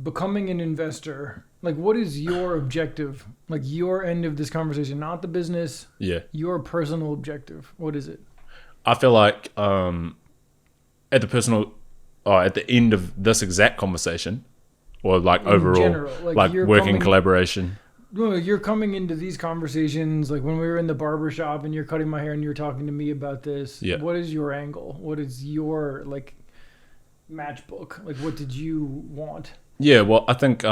becoming an investor, like what is your objective? Like your end of this conversation, not the business. Yeah. Your personal objective. What is it? I feel like at the end of this exact conversation, or like overall, general, like working collaboration. Well, you're coming into these conversations, like when we were in the barbershop and you're cutting my hair and you're talking to me about this. Yeah. What is your angle? What is your like matchbook? Like what did you want? Yeah, well, I think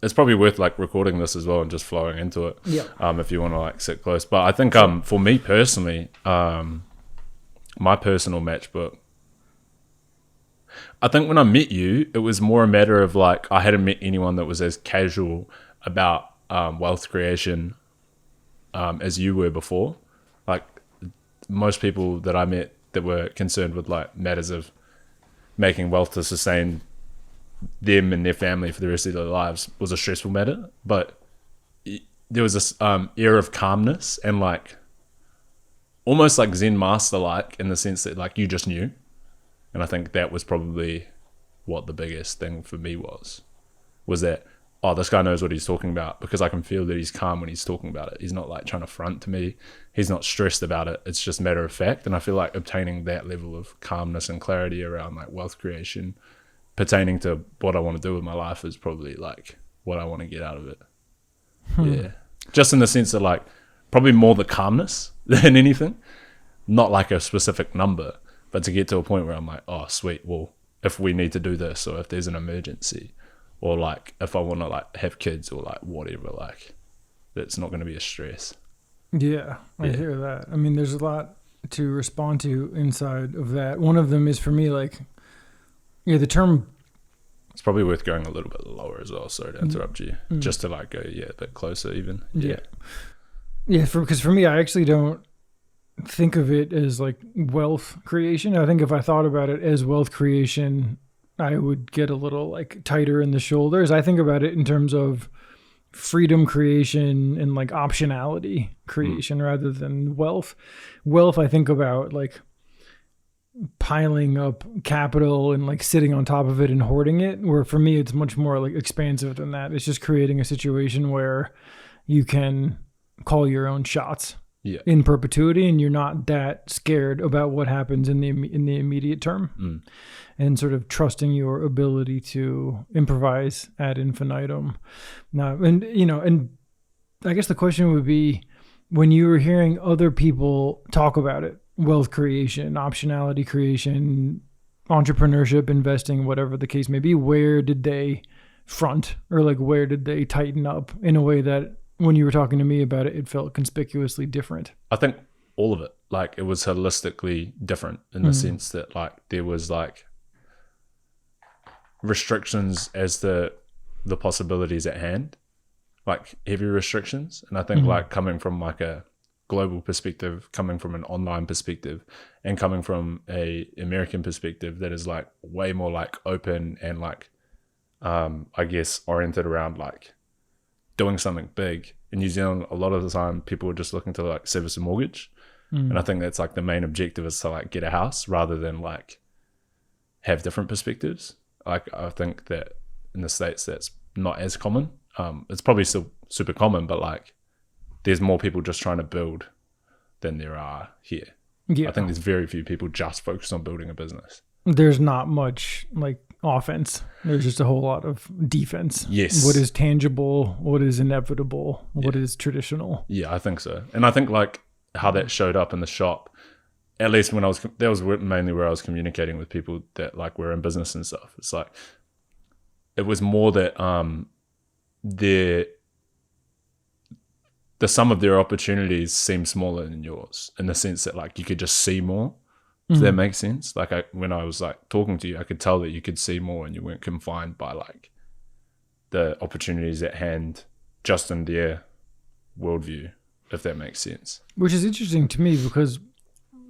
it's probably worth like recording this as well and just flowing into it. Yeah. If you want to like sit close, but I think for me personally, my personal matchbook, I think when I met you, it was more a matter of like I hadn't met anyone that was as casual about wealth creation as you were before. Like most people that I met that were concerned with like matters of making wealth to sustain them and their family for the rest of their lives was a stressful matter, but there was this air of calmness and like almost like Zen master like in the sense that like you just knew. And I think that was probably what the biggest thing for me was that, oh, this guy knows what he's talking about, because I can feel that he's calm when he's talking about it. He's not like trying to front to me. He's not stressed about it. It's just matter of fact. And I feel like obtaining that level of calmness and clarity around like wealth creation pertaining to what I want to do with my life is probably like what I want to get out of it. Yeah. Just in the sense that like probably more the calmness than anything, not like a specific number, but to get to a point where I'm like, oh, sweet. Well, if we need to do this, or if there's an emergency, or like if I want to like have kids or like whatever, like that's not going to be a stress. Yeah, I hear that. I mean, there's a lot to respond to inside of that. One of them is for me, like, yeah, the term. It's probably worth going a little bit lower as well. Sorry to interrupt you. Just to like go, a bit closer even. Yeah. Because for me, I actually don't think of it as like wealth creation. I think if I thought about it as wealth creation, I would get a little like tighter in the shoulders. I think about it in terms of freedom creation and like optionality creation rather than wealth. Wealth, I think about like piling up capital and like sitting on top of it and hoarding it, where for me it's much more like expansive than that. It's just creating a situation where you can call your own shots in perpetuity, and you're not that scared about what happens in the immediate term, and sort of trusting your ability to improvise ad infinitum. Now, and I guess the question would be, when you were hearing other people talk about it, wealth creation, optionality creation, entrepreneurship, investing, whatever the case may be, where did they front, or like where did they tighten up in a way that when you were talking to me about it, it felt conspicuously different? I think all of it, like it was holistically different in the sense that like there was like restrictions as the possibilities at hand, like heavy restrictions. And I think like coming from like a global perspective, coming from an online perspective, and coming from a American perspective that is like way more like open and like I guess oriented around like doing something big. In New Zealand, a lot of the time people are just looking to like service a mortgage, and I think that's like the main objective is to like get a house rather than like have different perspectives. Like I think that in the States that's not as common. It's probably still super common, but like there's more people just trying to build than there are here. I think there's very few people just focused on building a business. There's not much like offense. There's just a whole lot of defense. Yes. What is tangible, what is inevitable, what is traditional. Yeah, I think so. And I think like how that showed up in the shop, at least when that was mainly where I was communicating with people that like were in business and stuff. It's like, it was more that the sum of their opportunities seemed smaller than yours, in the sense that like you could just see more. Does that make sense? Like when I was like talking to you, I could tell that you could see more and you weren't confined by like the opportunities at hand just in their worldview, if that makes sense. Which is interesting to me, because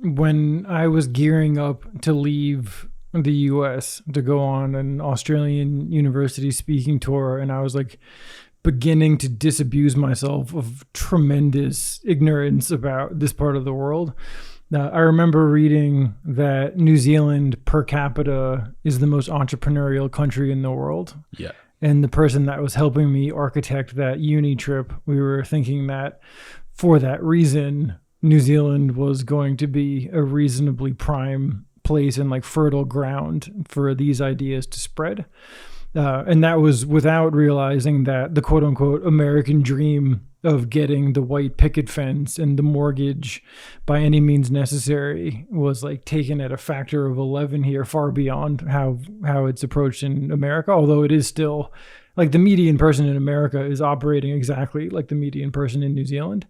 when I was gearing up to leave the US to go on an Australian university speaking tour, and I was like beginning to disabuse myself of tremendous ignorance about this part of the world, I remember reading that New Zealand per capita is the most entrepreneurial country in the world. Yeah. And the person that was helping me architect that uni trip, we were thinking that for that reason, New Zealand was going to be a reasonably prime place and like fertile ground for these ideas to spread. And that was without realizing that the quote unquote American dream of getting the white picket fence and the mortgage by any means necessary was like taken at a factor of 11 here, far beyond how it's approached in America. Although it is still like the median person in America is operating exactly like the median person in New Zealand,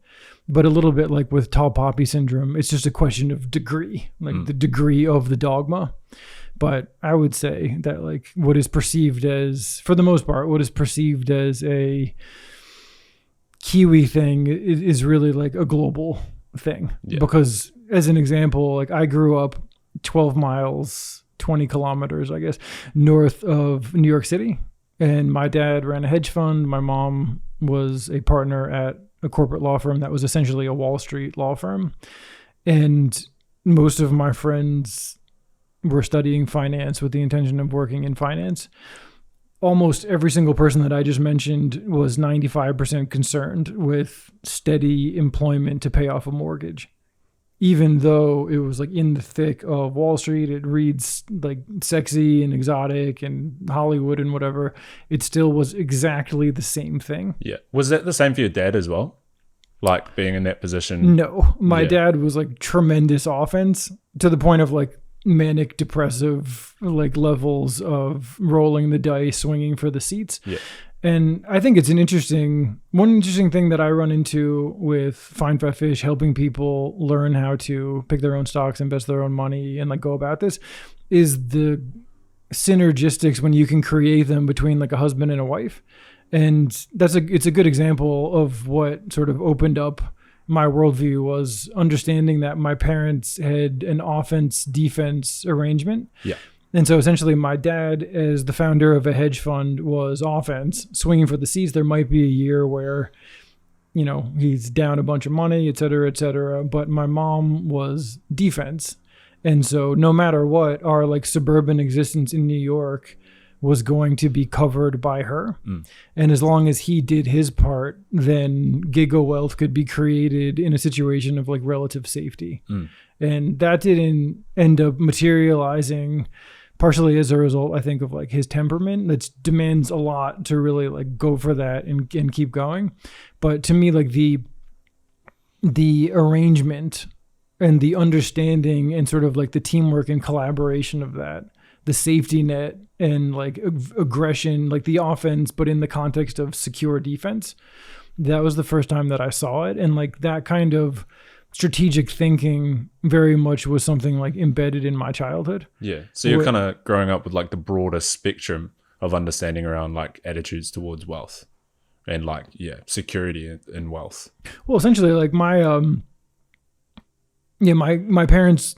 but a little bit like with tall poppy syndrome, it's just a question of degree, like the degree of the dogma. But I would say that like what is perceived as, for the most part, what is perceived as a Kiwi thing is really like a global thing. Yeah. Because as an example, like I grew up 12 miles, 20 kilometers, I guess, north of New York City. And my dad ran a hedge fund. My mom was a partner at a corporate law firm that was essentially a Wall Street law firm. And most of my friends were studying finance with the intention of working in finance. Almost every single person that I just mentioned was 95% concerned with steady employment to pay off a mortgage. Even though it was like in the thick of Wall Street, it reads like sexy and exotic and Hollywood and whatever, it still was exactly the same thing. Yeah. Was that the same for your dad as well? Like being in that position? No. My dad was like tremendous offense to the point of like manic depressive like levels of rolling the dice, swinging for the seats. Yeah. And I think it's one interesting thing that I run into with Find Fat Fish, helping people learn how to pick their own stocks, invest their own money, and like go about this, is the synergistics when you can create them between like a husband and a wife. And it's a good example of what sort of opened up my worldview, was understanding that my parents had an offense-defense arrangement. Yeah. And so essentially my dad, as the founder of a hedge fund, was offense, swinging for the seats. There might be a year where, you know, he's down a bunch of money, et cetera, et cetera. But my mom was defense. And so no matter what, our like suburban existence in New York was going to be covered by her. And as long as he did his part, then giga wealth could be created in a situation of like relative safety. And that didn't end up materializing, partially as a result, I think, of like his temperament that demands a lot to really like go for that and keep going. But to me, like the arrangement and the understanding and sort of like the teamwork and collaboration of that, the safety net and like aggression, like the offense, but in the context of secure defense, that was the first time that I saw it. And like that kind of strategic thinking very much was something like embedded in my childhood. Yeah. So you're kind of growing up with like the broader spectrum of understanding around like attitudes towards wealth and like, security and wealth. Well, essentially like my parents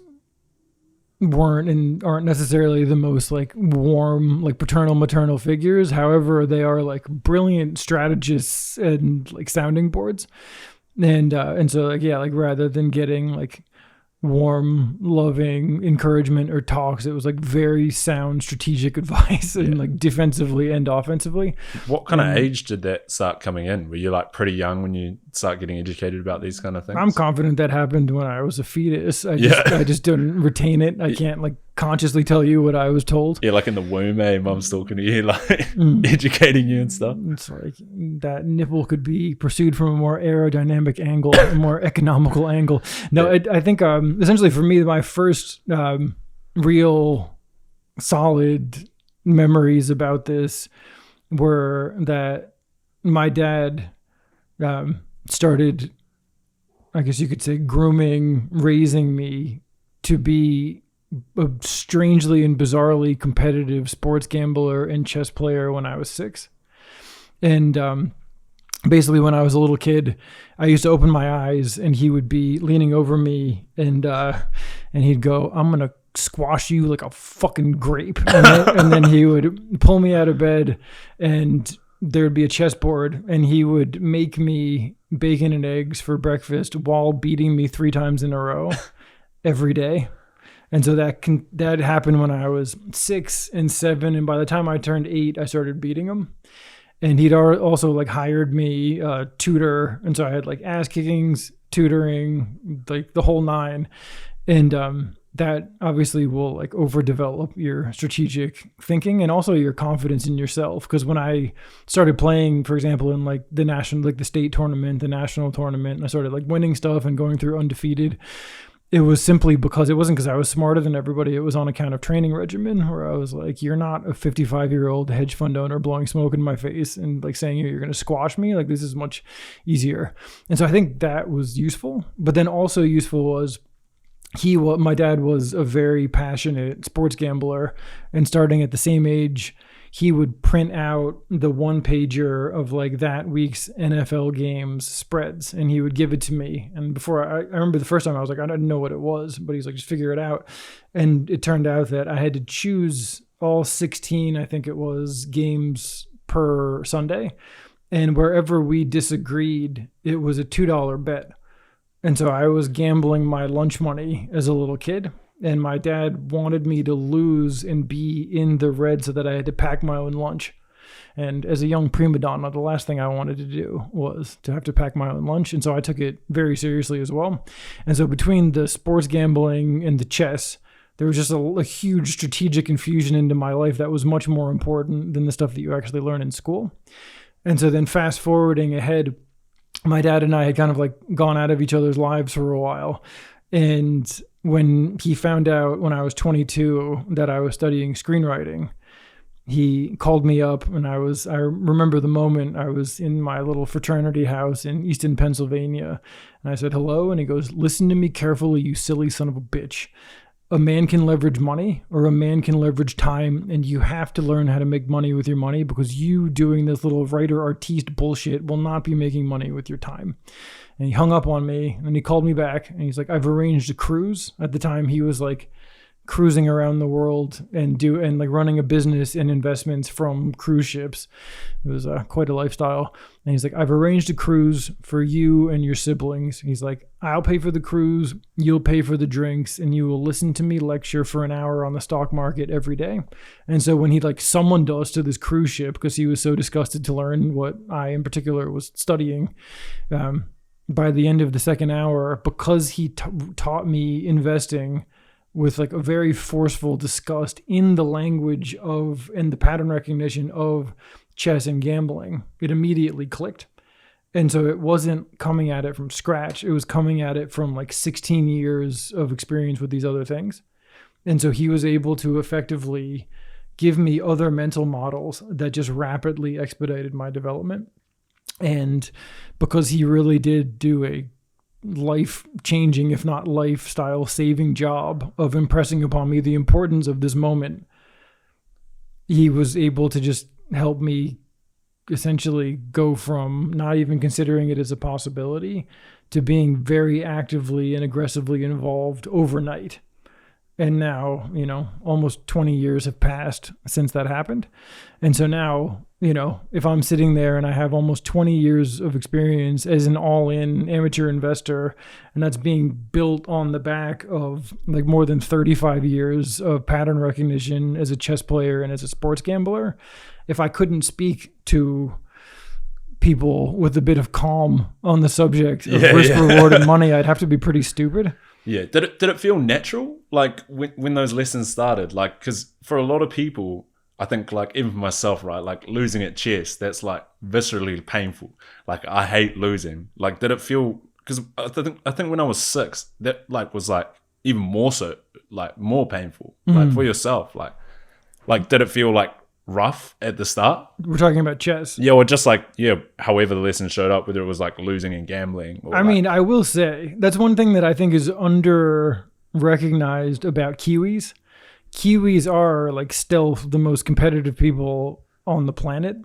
aren't necessarily the most like warm, like paternal, maternal figures. However, they are like brilliant strategists and like sounding boards. And so like, like rather than getting like warm, loving encouragement or talks, it was like very sound strategic advice and like defensively and offensively. What kind of age did that start coming in? Were you like pretty young when you start getting educated about these kind of things? I'm confident that happened when I was a fetus. I just didn't retain it. I can't like consciously tell you what I was told. Yeah, like in the womb, mom's talking to you, like educating you and stuff. It's like that nipple could be pursued from a more aerodynamic angle, a more economical angle. No, I think essentially for me, my first real solid memories about this were that my dad started, I guess you could say, raising me to be a strangely and bizarrely competitive sports gambler and chess player when I was 6. And basically when I was a little kid, I used to open my eyes and he would be leaning over me and he'd go, "I'm going to squash you like a fucking grape." And then he would pull me out of bed and there'd be a chessboard and he would make me bacon and eggs for breakfast while beating me 3 times in a row. every day. And so that happened when I was 6 and 7. And by the time I turned 8, I started beating him. And he'd also like hired me tutor. And so I had like ass kickings, tutoring, like the whole 9. And that obviously will like overdevelop your strategic thinking and also your confidence in yourself. Because when I started playing, for example, in like the state tournament, the national tournament, and I started like winning stuff and going through undefeated, it was simply because it wasn't because I was smarter than everybody. It was on account of training regimen where I was like, you're not a 55-year-old hedge fund owner blowing smoke in my face and like saying you're going to squash me. Like this is much easier. And so I think that was useful. But then also useful was my dad was a very passionate sports gambler, and starting at the same age, he would print out the 1-pager of like that week's NFL games spreads, and he would give it to me. And before I remember the first time I was like, I didn't know what it was, but he's like, just figure it out. And it turned out that I had to choose all 16, I think it was, games per Sunday. And wherever we disagreed, it was a $2 bet. And so I was gambling my lunch money as a little kid. And my dad wanted me to lose and be in the red so that I had to pack my own lunch. And as a young prima donna, the last thing I wanted to do was to have to pack my own lunch. And so I took it very seriously as well. And so between the sports gambling and the chess, there was just a huge strategic infusion into my life that was much more important than the stuff that you actually learn in school. And so then fast forwarding ahead, my dad and I had kind of like gone out of each other's lives for a while. And when he found out when I was 22 that I was studying screenwriting, he called me up, and I remember the moment I was in my little fraternity house in Easton, Pennsylvania. And I said, hello. And he goes, listen to me carefully, you silly son of a bitch. A man can leverage money, or a man can leverage time, and you have to learn how to make money with your money, because you doing this little writer artiste bullshit will not be making money with your time. And he hung up on me, and he called me back, and he's like, I've arranged a cruise. At the time, he was like cruising around the world and like running a business and investments from cruise ships. It was quite a lifestyle. And he's like, I've arranged a cruise for you and your siblings. He's like, I'll pay for the cruise, you'll pay for the drinks, and you will listen to me lecture for an hour on the stock market every day. And so when he like summoned us to this cruise ship, because he was so disgusted to learn what I in particular was studying, by the end of the second hour, because he taught me investing with like a very forceful disgust in the language of and the pattern recognition of chess and gambling, it immediately clicked. And so it wasn't coming at it from scratch. It was coming at it from like 16 years of experience with these other things. And so he was able to effectively give me other mental models that just rapidly expedited my development. And because he really did do a life-changing, if not lifestyle-saving job of impressing upon me the importance of this moment, he was able to just help me essentially go from not even considering it as a possibility to being very actively and aggressively involved overnight. And now, almost 20 years have passed since that happened. And so now, if I'm sitting there and I have almost 20 years of experience as an all-in amateur investor, and that's being built on the back of like more than 35 years of pattern recognition as a chess player and as a sports gambler, if I couldn't speak to people with a bit of calm on the subject of risk, reward, and money, I'd have to be pretty stupid. Yeah. Did it feel natural? Like when those lessons started, like, cause for a lot of people, I think like even for myself, right? Like losing at chess, that's like viscerally painful. Like I hate losing. Like, did it feel, cause I think when I was 6, that like was like even more so, like more painful, like for yourself, like did it feel like rough at the start? We're talking about chess. Yeah, or just like, however the lesson showed up, whether it was like losing and gambling. Or I mean, I will say that's one thing that I think is under recognized about Kiwis. Kiwis are like stealth the most competitive people on the planet.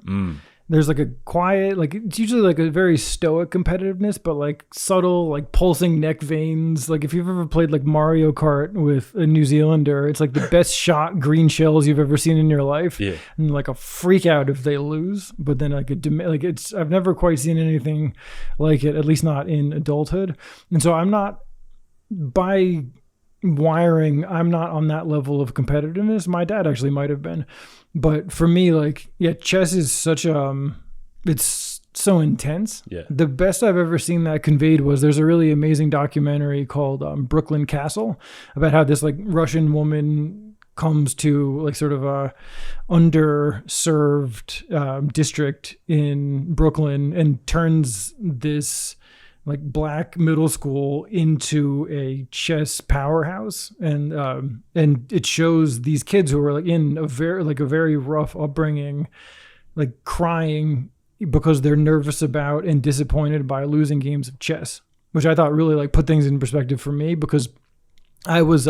There's like a quiet, like it's usually like a very stoic competitiveness, but like subtle, like pulsing neck veins. Like if you've ever played like Mario Kart with a New Zealander, it's like the best shot green shells you've ever seen in your life. Yeah. And like a freak out if they lose, but then like I've never quite seen anything like it, at least not in adulthood. And so I'm not, by wiring, I'm not on that level of competitiveness. My dad actually might have been. But for me, like, yeah, chess is such it's so intense. Yeah. The best I've ever seen that conveyed was there's a really amazing documentary called Brooklyn Castle about how this like Russian woman comes to like sort of a underserved district in Brooklyn and turns this like black middle school into a chess powerhouse, and it shows these kids who are like in a very rough upbringing, like crying because they're nervous about and disappointed by losing games of chess, which I thought really like put things in perspective for me, because I was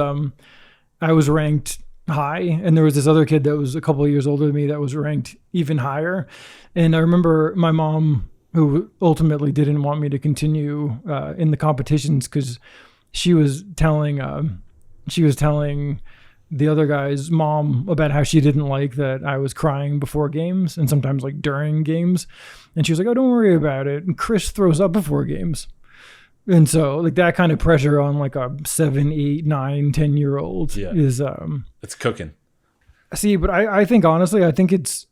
ranked high, and there was this other kid that was a couple of years older than me that was ranked even higher, and I remember my mom, who ultimately didn't want me to continue in the competitions, because she was telling the other guy's mom about how she didn't like that I was crying before games and sometimes like during games. And she was like, oh, don't worry about it. And Chris throws up before games. And so like that kind of pressure on like a 7, 8, 9, 10-year-old is it's cooking. See, but I think honestly, I think it's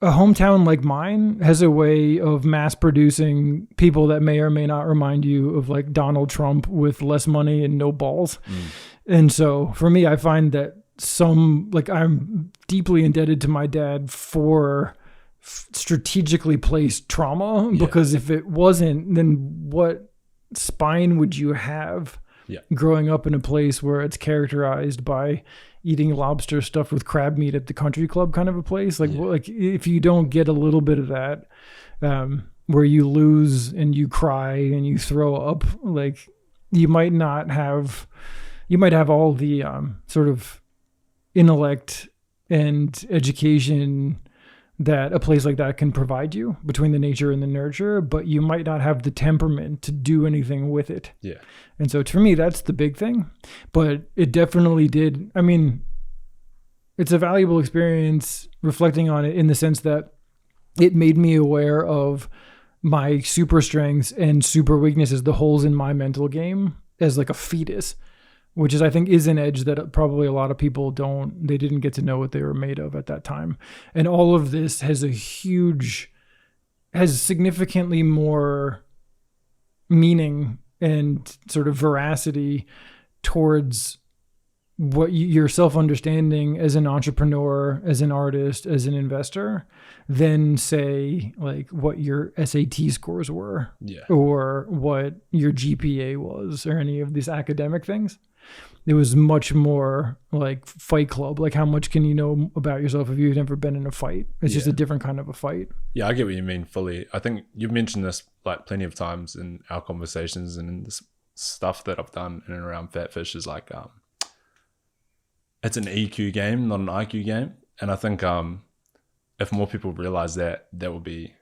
a hometown like mine has a way of mass producing people that may or may not remind you of like Donald Trump with less money and no balls. And so for me, I find that I'm deeply indebted to my dad for strategically placed trauma, because if it wasn't, then what spine would you have growing up in a place where it's characterized by eating lobster stuffed with crab meat at the country club kind of a place? Like, like if you don't get a little bit of that, where you lose and you cry and you throw up, like you might have all the sort of intellect and education that a place like that can provide you between the nature and the nurture, but you might not have the temperament to do anything with it. Yeah. And so for me, that's the big thing. But it definitely did. I mean, it's a valuable experience reflecting on it in the sense that it made me aware of my super strengths and super weaknesses, the holes in my mental game as like a fetus, which is, I think, is an edge that probably a lot of people they didn't get to know what they were made of at that time. And all of this has significantly more meaning and sort of veracity towards what your self-understanding as an entrepreneur, as an artist, as an investor, than say like what your SAT scores were, or what your GPA was, or any of these academic things. It was much more like Fight Club. Like, how much can you know about yourself if you've never been in a fight? It's just a different kind of a fight. Yeah, I get what you mean fully. I think you've mentioned this like plenty of times in our conversations and in this stuff that I've done in and around Fatfish is like, it's an EQ game, not an IQ game. And I think if more people realize that, that would be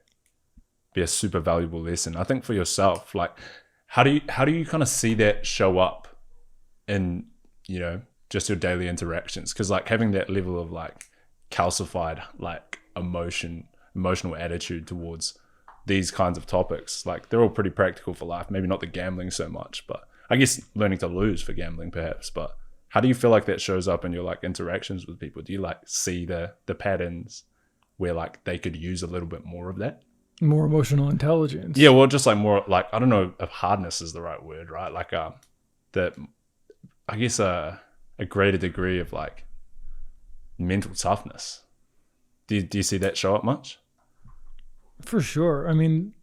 a super valuable lesson. I think for yourself, like, how do you kind of see that show up in, you know, just your daily interactions? Because like having that level of like calcified like emotional attitude towards these kinds of topics, like they're all pretty practical for life. Maybe not the gambling so much, but I guess learning to lose for gambling perhaps. But how do you feel like that shows up in your like interactions with people? Do you like see the patterns where like they could use a little bit more of that? More emotional intelligence. Yeah, well, just like more like, I don't know if hardness is the right word, right? Like I guess a greater degree of like mental toughness. Do you see that show up much? For sure. I mean,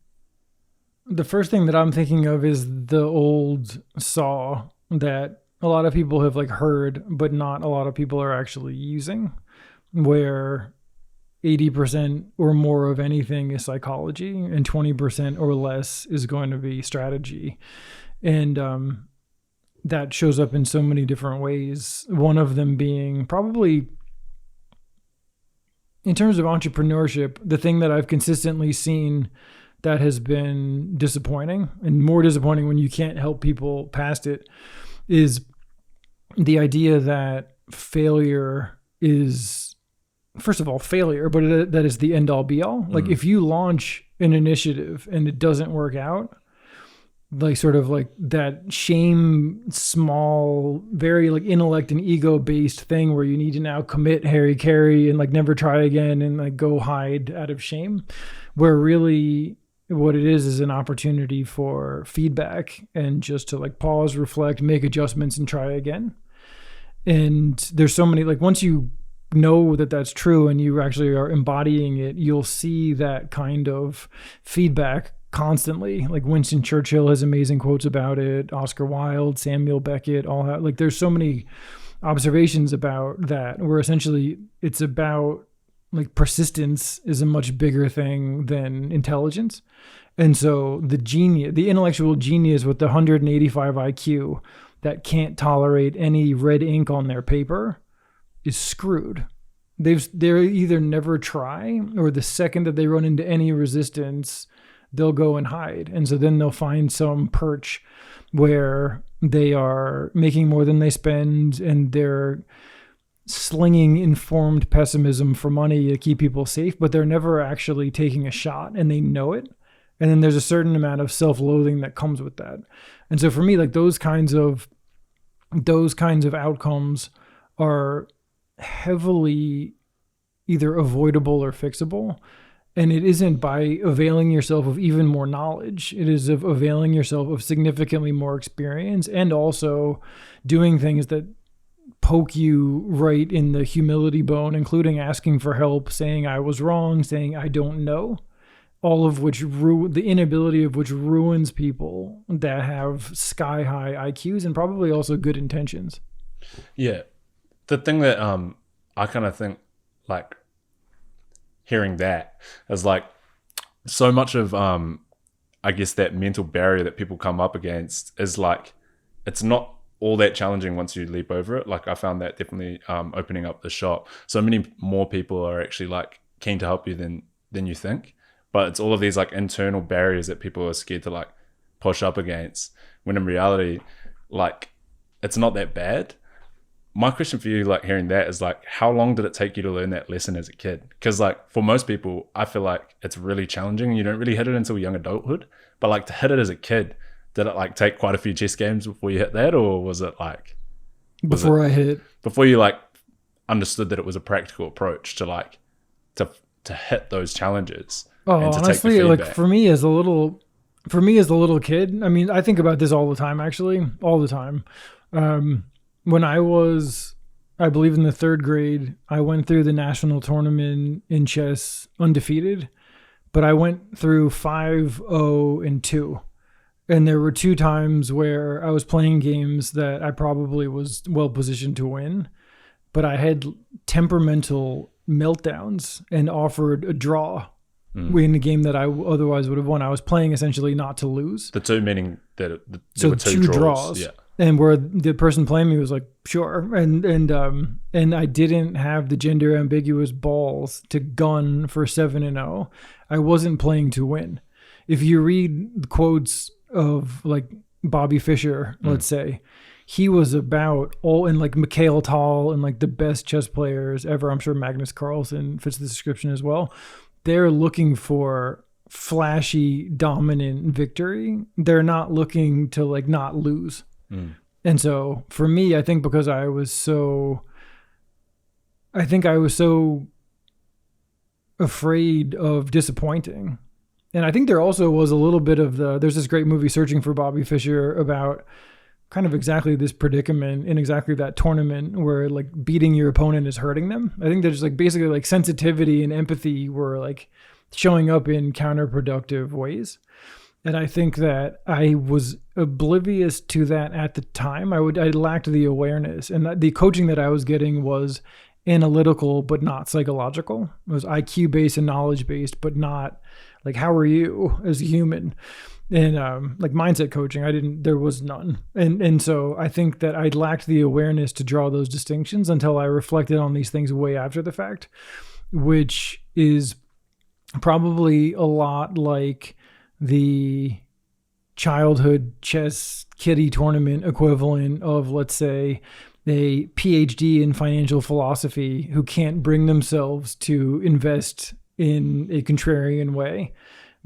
the first thing that I'm thinking of is the old saw that a lot of people have like heard, but not a lot of people are actually using, where 80% or more of anything is psychology and 20% or less is going to be strategy. And that shows up in so many different ways. One of them being probably, in terms of entrepreneurship, the thing that I've consistently seen that has been disappointing, and more disappointing when you can't help people past it, is the idea that failure is, first of all, failure, but that is the end all be all. Like if you launch an initiative and it doesn't work out, like sort of like that shame, small, very like intellect and ego based thing where you need to now commit Harry Carey and like never try again and like go hide out of shame, where really what it is an opportunity for feedback and just to like pause, reflect, make adjustments and try again. And there's so many, like once you know that that's true and you actually are embodying it, you'll see that kind of feedback constantly. Like Winston Churchill has amazing quotes about it, Oscar Wilde, Samuel Beckett, all that. Like there's so many observations about that where essentially it's about like persistence is a much bigger thing than intelligence. And so the genius, the intellectual genius with the 185 IQ that can't tolerate any red ink on their paper is screwed. They're either never try, or the second that they run into any resistance, they'll go and hide. And so then they'll find some perch where they are making more than they spend and they're slinging informed pessimism for money to keep people safe, but they're never actually taking a shot and they know it. And then there's a certain amount of self-loathing that comes with that. And so for me, like those kinds of outcomes are heavily either avoidable or fixable. And it isn't by availing yourself of even more knowledge. It is of availing yourself of significantly more experience and also doing things that poke you right in the humility bone, including asking for help, saying I was wrong, saying I don't know, all of which the inability of which ruins people that have sky high IQs and probably also good intentions. Yeah. The thing that I kind of think like hearing that is like so much of I guess that mental barrier that people come up against is like it's not all that challenging once you leap over it. Like I found that definitely opening up the shop. So many more people are actually like keen to help you than you think. But it's all of these like internal barriers that people are scared to like push up against, when in reality, like it's not that bad. My question for you, like hearing that, is like, how long did it take you to learn that lesson as a kid? Because like for most people, I feel like it's really challenging. You don't really hit it until young adulthood. But like to hit it as a kid, did it like take quite a few chess games before you hit that, or was it like before you like understood that it was a practical approach to like to hit those challenges? Oh, honestly, like for me as a little kid, I mean, I think about this all the time, actually, all the time. When I was, I believe in the 3rd grade, I went through the national tournament in chess undefeated, but I went through 5-0 and 2. And there were 2 times where I was playing games that I probably was well positioned to win, but I had temperamental meltdowns and offered a draw in a game that I otherwise would have won. I was playing essentially not to lose. The 2 meaning that there were 2 draws. Yeah. And where the person playing me was like, sure. And I didn't have the gender ambiguous balls to gun for 7-0. I wasn't playing to win. If you read the quotes of like Bobby Fischer, let's say, he was about all in like Mikhail Tal and like the best chess players ever. I'm sure Magnus Carlsen fits the description as well. They're looking for flashy, dominant victory. They're not looking to like not lose. And so for me, I think because I was so afraid of disappointing. And I think there also was a little bit of there's this great movie, Searching for Bobby Fischer, about kind of exactly this predicament in exactly that tournament where like beating your opponent is hurting them. I think there's like basically like sensitivity and empathy were like showing up in counterproductive ways. And I think that I was oblivious to that at the time. I lacked the awareness, and the coaching that I was getting was analytical, but not psychological. It was IQ based and knowledge based, but not like, how are you as a human? And like mindset coaching, there was none. And so I think that I lacked the awareness to draw those distinctions until I reflected on these things way after the fact, which is probably a lot like the childhood chess kiddie tournament equivalent of, let's say, a PhD in financial philosophy who can't bring themselves to invest in a contrarian way,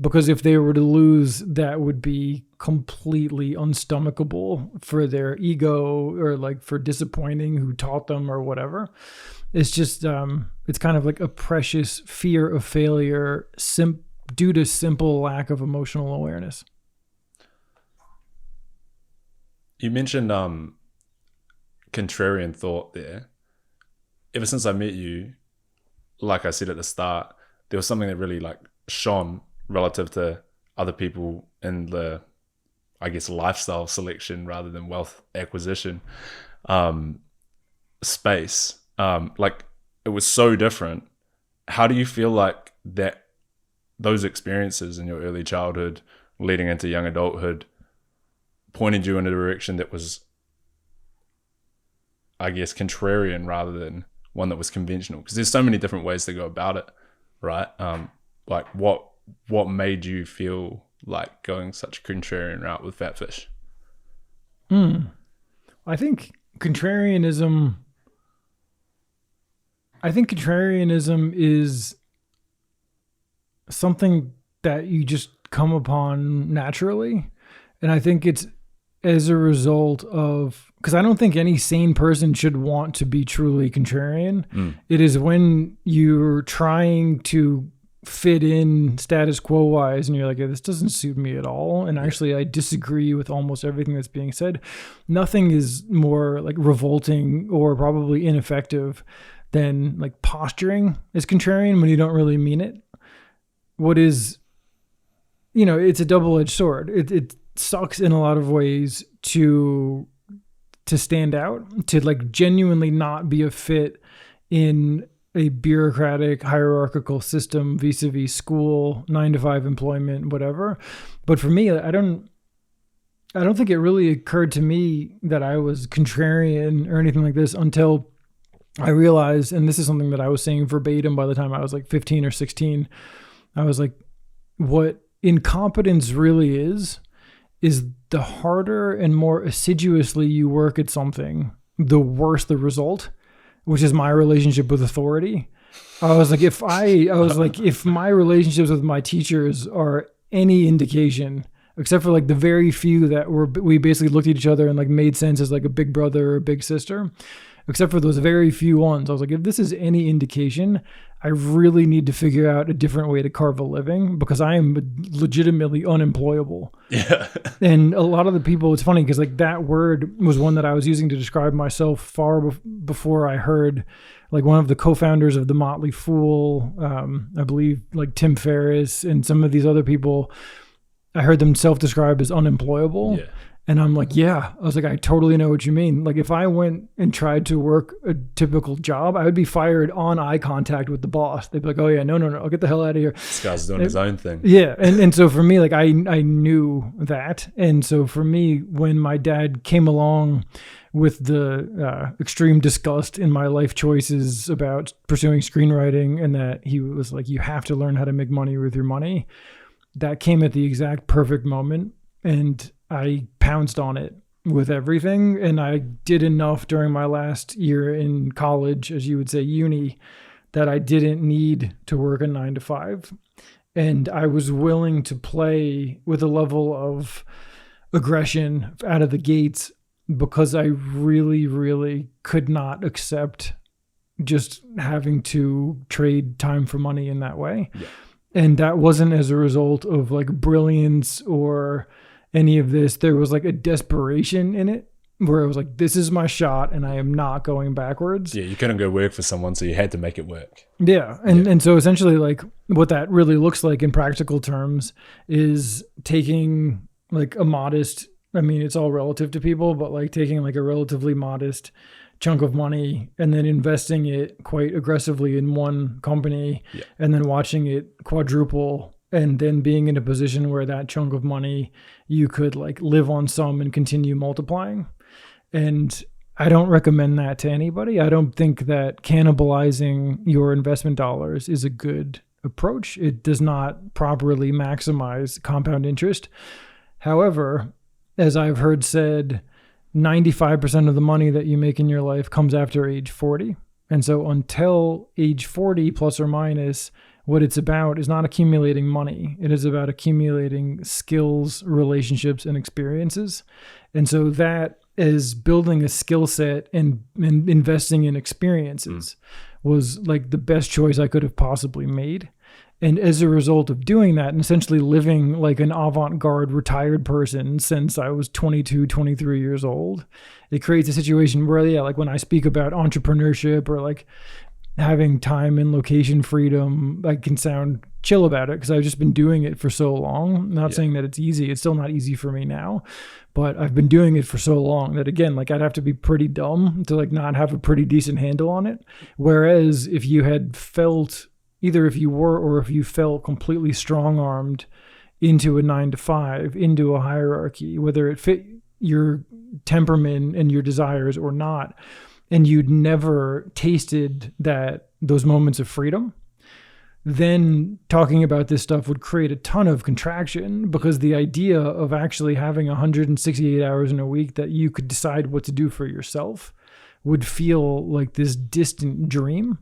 because if they were to lose, that would be completely unstomachable for their ego or like for disappointing who taught them or whatever. It's just, it's kind of like a precious fear of failure due to simple lack of emotional awareness. You mentioned contrarian thought there. Ever since I met you, like I said at the start, there was something that really like shone relative to other people in the, I guess, lifestyle selection rather than wealth acquisition space. Like it was so different. How do you feel like that those experiences in your early childhood leading into young adulthood pointed you in a direction that was, I guess, contrarian rather than one that was conventional? Because there's so many different ways to go about it, right? Like what made you feel like going such a contrarian route with Fatfish? I think contrarianism is something that you just come upon naturally. And I think it's as a result of, because I don't think any sane person should want to be truly contrarian. It is when you're trying to fit in status quo wise and you're like, this doesn't suit me at all, and actually I disagree with almost everything that's being said. Nothing is more like revolting or probably ineffective than like posturing as contrarian when you don't really mean it. What is, it's a double-edged sword. It sucks in a lot of ways to stand out, to like genuinely not be a fit in a bureaucratic hierarchical system vis-a-vis school, 9-to-5 employment, whatever. But for me, I don't think it really occurred to me that I was contrarian or anything like this until I realized, and this is something that I was saying verbatim by the time I was like 15 or 16, I was like, what incompetence really is the harder and more assiduously you work at something, the worse the result, which is my relationship with authority. I was like, if my relationships with my teachers are any indication, except for like the very few that we basically looked at each other and like made sense as like a big brother or a big sister, except for those very few ones, I was like, if this is any indication, I really need to figure out a different way to carve a living because I am legitimately unemployable. Yeah. And a lot of the people, it's funny because like that word was one that I was using to describe myself far before I heard like one of the co-founders of the Motley Fool, I believe like Tim Ferriss and some of these other people, I heard them self-describe as unemployable. Yeah. And I'm like, yeah, I was like, I totally know what you mean. Like if I went and tried to work a typical job, I would be fired on eye contact with the boss. They'd be like, oh yeah, no, I'll get the hell out of here. This guy's doing his own thing. Yeah. And so for me, like I knew that. And so for me, when my dad came along with the extreme disgust in my life choices about pursuing screenwriting and that he was like, you have to learn how to make money with your money, that came at the exact perfect moment. And I pounced on it with everything. And I did enough during my last year in college, as you would say, uni, that I didn't need to work a 9-to-5. And I was willing to play with a level of aggression out of the gates because I really, really could not accept just having to trade time for money in that way. Yeah. And that wasn't as a result of like brilliance or any of this. There was like a desperation in it where I was like, this is my shot and I am not going backwards. Yeah, you couldn't go work for someone, so you had to make it work. Yeah. And so essentially like what that really looks like in practical terms is taking like a modest, I mean, it's all relative to people, but like taking like a relatively modest chunk of money and then investing it quite aggressively in one company and then watching it quadruple and then being in a position where that chunk of money you could like live on some and continue multiplying. And I don't recommend that to anybody. I don't think that cannibalizing your investment dollars is a good approach. It does not properly maximize compound interest. However, as I've heard said, 95% of the money that you make in your life comes after age 40. And so until age 40 plus or minus, what it's about is not accumulating money. It is about accumulating skills, relationships, and experiences. And so that is building a skill set and investing in experiences was like the best choice I could have possibly made. And as a result of doing that and essentially living like an avant-garde retired person since I was 22, 23 years old, it creates a situation where, yeah, like when I speak about entrepreneurship or like having time and location freedom, I can sound chill about it because I've just been doing it for so long. I'm not saying that it's easy. It's still not easy for me now, but I've been doing it for so long that, again, like I'd have to be pretty dumb to like not have a pretty decent handle on it. Whereas if you had felt, either if you were or if you felt completely strong-armed into a 9-to-5, into a hierarchy, whether it fit your temperament and your desires or not, and you'd never tasted those moments of freedom, then talking about this stuff would create a ton of contraction, because the idea of actually having 168 hours in a week that you could decide what to do for yourself would feel like this distant dream.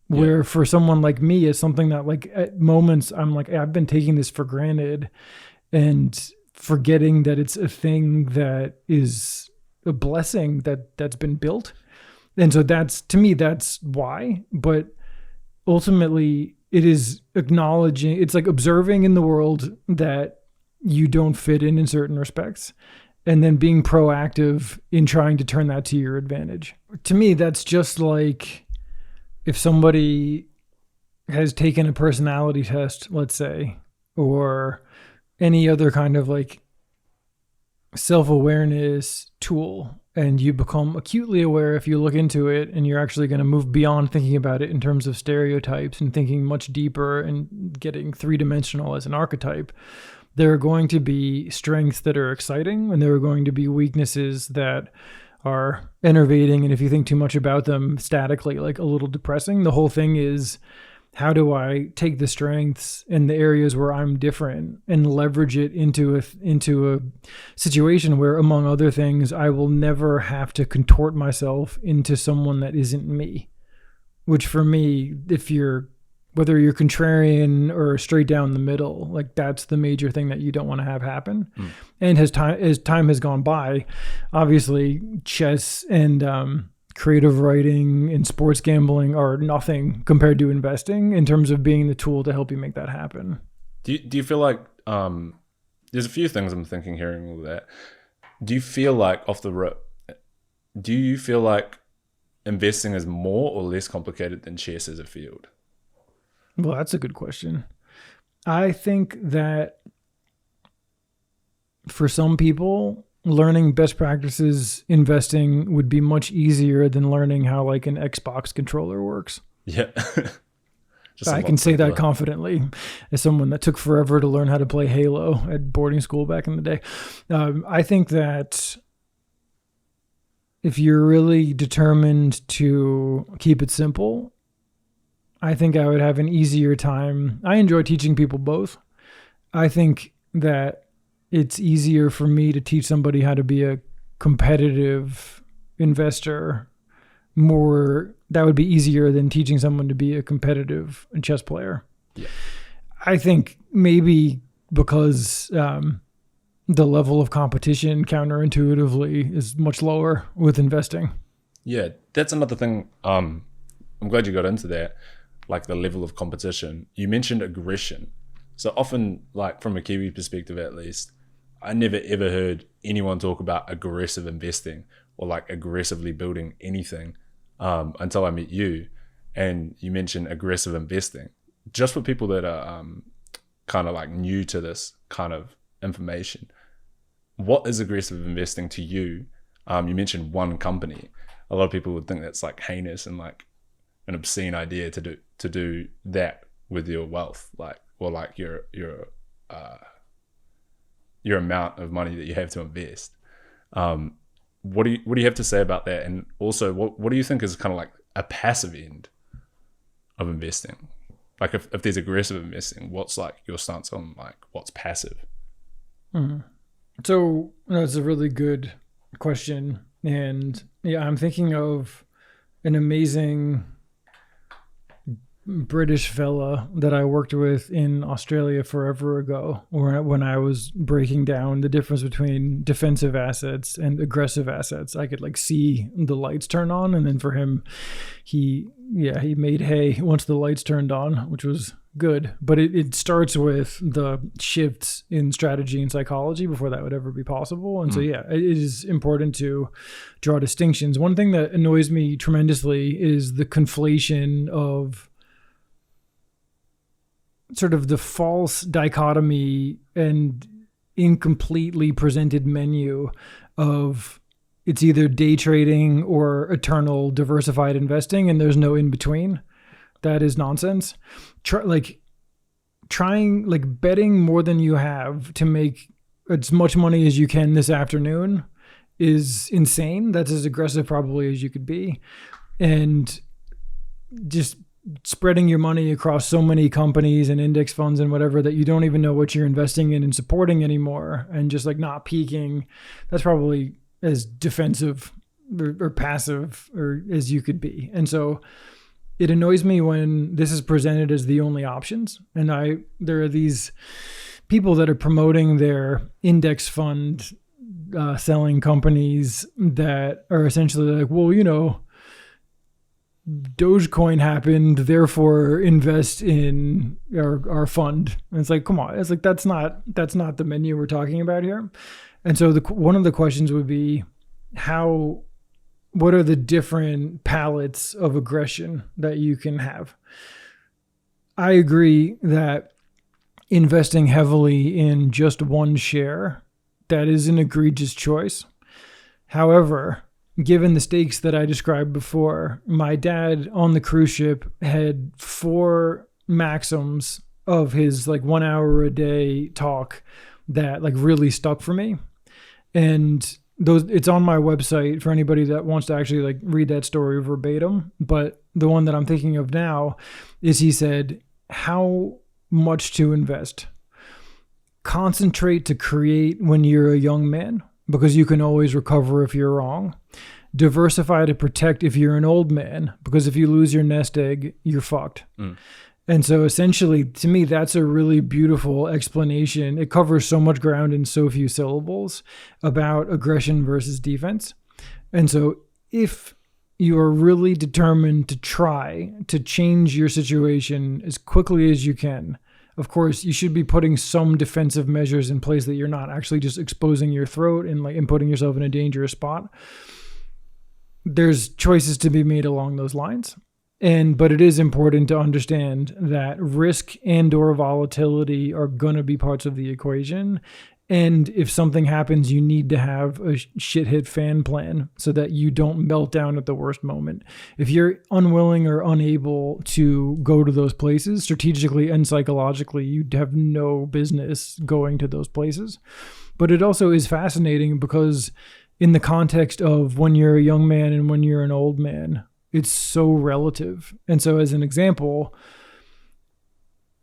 Where for someone like me, it's something that like at moments I'm like, I've been taking this for granted and forgetting that it's a thing that is a blessing that's been built. And so that's, to me, that's why. But ultimately it is acknowledging, it's like observing in the world that you don't fit in certain respects, and then being proactive in trying to turn that to your advantage. To me, that's just like, if somebody has taken a personality test, let's say, or any other kind of like self-awareness tool, and you become acutely aware if you look into it, and you're actually going to move beyond thinking about it in terms of stereotypes and thinking much deeper and getting three-dimensional as an archetype, there are going to be strengths that are exciting, and there are going to be weaknesses that are enervating, and if you think too much about them statically, like a little depressing. The whole thing is, how do I take the strengths in the areas where I'm different and leverage it into a situation where, among other things, I will never have to contort myself into someone that isn't me. Which for me, whether you're contrarian or straight down the middle, like that's the major thing that you don't want to have happen. And as time has gone by, obviously chess and creative writing and sports gambling are nothing compared to investing in terms of being the tool to help you make that happen. Do you feel like there's a few things I'm thinking hearing all that. Do you feel like off the rip, do you feel like investing is more or less complicated than chess as a field? Well, that's a good question. I think that for some people, learning best practices investing would be much easier than learning how like an Xbox controller works. Yeah. I can say that confidently as someone that took forever to learn how to play Halo at boarding school back in the day. I think that if you're really determined to keep it simple, I think I would have an easier time. I enjoy teaching people both. I think that it's easier for me to teach somebody how to be a competitive investor. That would be easier than teaching someone to be a competitive chess player. Yeah. I think maybe because the level of competition counterintuitively is much lower with investing. Yeah, that's another thing. I'm glad you got into that. Like the level of competition. You mentioned aggression. So often, like from a Kiwi perspective at least, I never ever heard anyone talk about aggressive investing or like aggressively building anything until I met you. And you mentioned aggressive investing. Just for people that are kind of like new to this kind of information, what is aggressive investing to you? You mentioned one company. A lot of people would think that's like heinous and like an obscene idea to do that with your wealth, like, or like your amount of money that you have to invest. What do you have to say about that? And also, what do you think is kind of like a passive end of investing? Like if there's aggressive investing, what's like your stance on like what's passive? Mm-hmm. So that's a really good question. And yeah, I'm thinking of an amazing British fella that I worked with in Australia forever ago, when I was breaking down the difference between defensive assets and aggressive assets. I could like see the lights turn on, and then for him, he made hay once the lights turned on, which was good. But it starts with the shifts in strategy and psychology before that would ever be possible. And so, yeah, it is important to draw distinctions. One thing that annoys me tremendously is the conflation of sort of the false dichotomy and incompletely presented menu of it's either day trading or eternal diversified investing, and there's no in between. That is nonsense. Betting more than you have to make as much money as you can this afternoon is insane. That's as aggressive probably as you could be. And just spreading your money across so many companies and index funds and whatever that you don't even know what you're investing in and supporting anymore, and just like not peaking, that's probably as defensive or passive or as you could be. And so it annoys me when this is presented as the only options. And there are these people that are promoting their index fund selling companies that are essentially like, well, you know, Dogecoin happened, therefore invest in our fund. And it's like, come on, it's like that's not the menu we're talking about here. And so one of the questions would be, what are the different palettes of aggression that you can have? I agree that investing heavily in just one share, that is an egregious choice. However, given the stakes that I described before, my dad on the cruise ship had 4 maxims of his like 1 hour a day talk that like really stuck for me. And it's on my website for anybody that wants to actually like read that story verbatim. But the one that I'm thinking of now is, he said, how much to invest? Concentrate to create when you're a young man, because you can always recover if you're wrong. Diversify to protect if you're an old man, because if you lose your nest egg, you're fucked. And so essentially, to me, that's a really beautiful explanation. It covers so much ground in so few syllables about aggression versus defense. And so if you are really determined to try to change your situation as quickly as you can, of course, you should be putting some defensive measures in place that you're not actually just exposing your throat and putting yourself in a dangerous spot. There's choices to be made along those lines. But it is important to understand that risk and or volatility are going to be parts of the equation. And if something happens, you need to have a shit hit fan plan so that you don't melt down at the worst moment. If you're unwilling or unable to go to those places strategically and psychologically, you have no business going to those places. But it also is fascinating because in the context of when you're a young man and when you're an old man, it's so relative. And so as an example,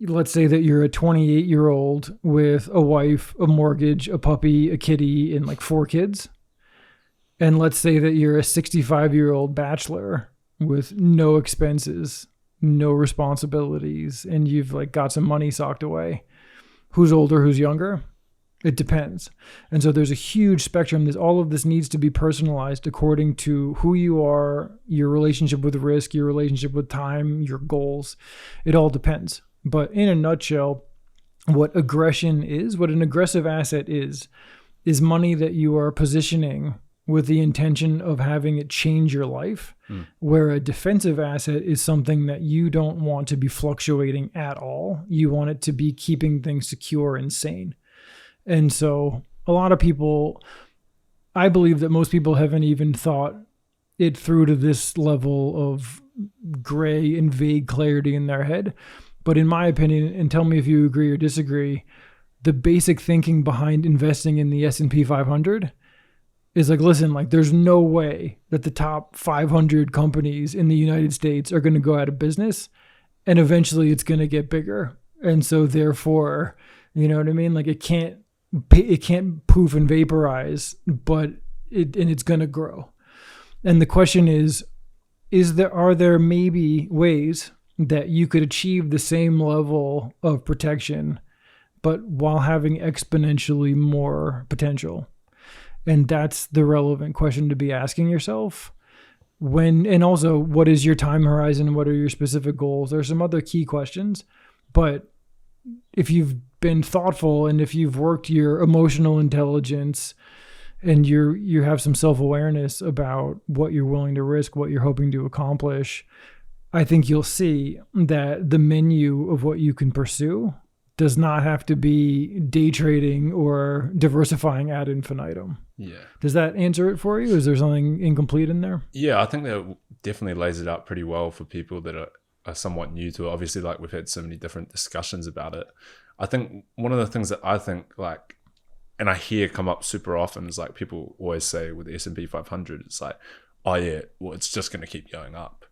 let's say that you're a 28-year-old with a wife, a mortgage, a puppy, a kitty, and like 4 kids. And let's say that you're a 65-year-old bachelor with no expenses, no responsibilities, and you've like got some money socked away. Who's older, who's younger? It depends. And so there's a huge spectrum. All of this needs to be personalized according to who you are, your relationship with risk, your relationship with time, your goals. It all depends. But in a nutshell, what aggression is, what an aggressive asset is money that you are positioning with the intention of having it change your life, where a defensive asset is something that you don't want to be fluctuating at all. You want it to be keeping things secure and sane. And so a lot of people, I believe that most people haven't even thought it through to this level of gray and vague clarity in their head. But in my opinion, and tell me if you agree or disagree, the basic thinking behind investing in the S&P 500 is like, listen, like there's no way that the top 500 companies in the United States are going to go out of business, and eventually it's going to get bigger. And so therefore, you know what I mean? Like it can't poof and vaporize, but it's going to grow. And the question is are there maybe ways that you could achieve the same level of protection, but while having exponentially more potential. And that's the relevant question to be asking yourself. And also, what is your time horizon? What are your specific goals? There's some other key questions, but if you've been thoughtful and if you've worked your emotional intelligence and you have some self-awareness about what you're willing to risk, what you're hoping to accomplish, I think you'll see that the menu of what you can pursue does not have to be day trading or diversifying ad infinitum. Yeah. Does that answer it for you? Is there something incomplete in there? Yeah, I think that definitely lays it out pretty well for people that are somewhat new to it. Obviously, like we've had so many different discussions about it. I think one of the things that I think like, and I hear come up super often is like people always say with the S&P 500, it's like, oh yeah, well, it's just going to keep going up.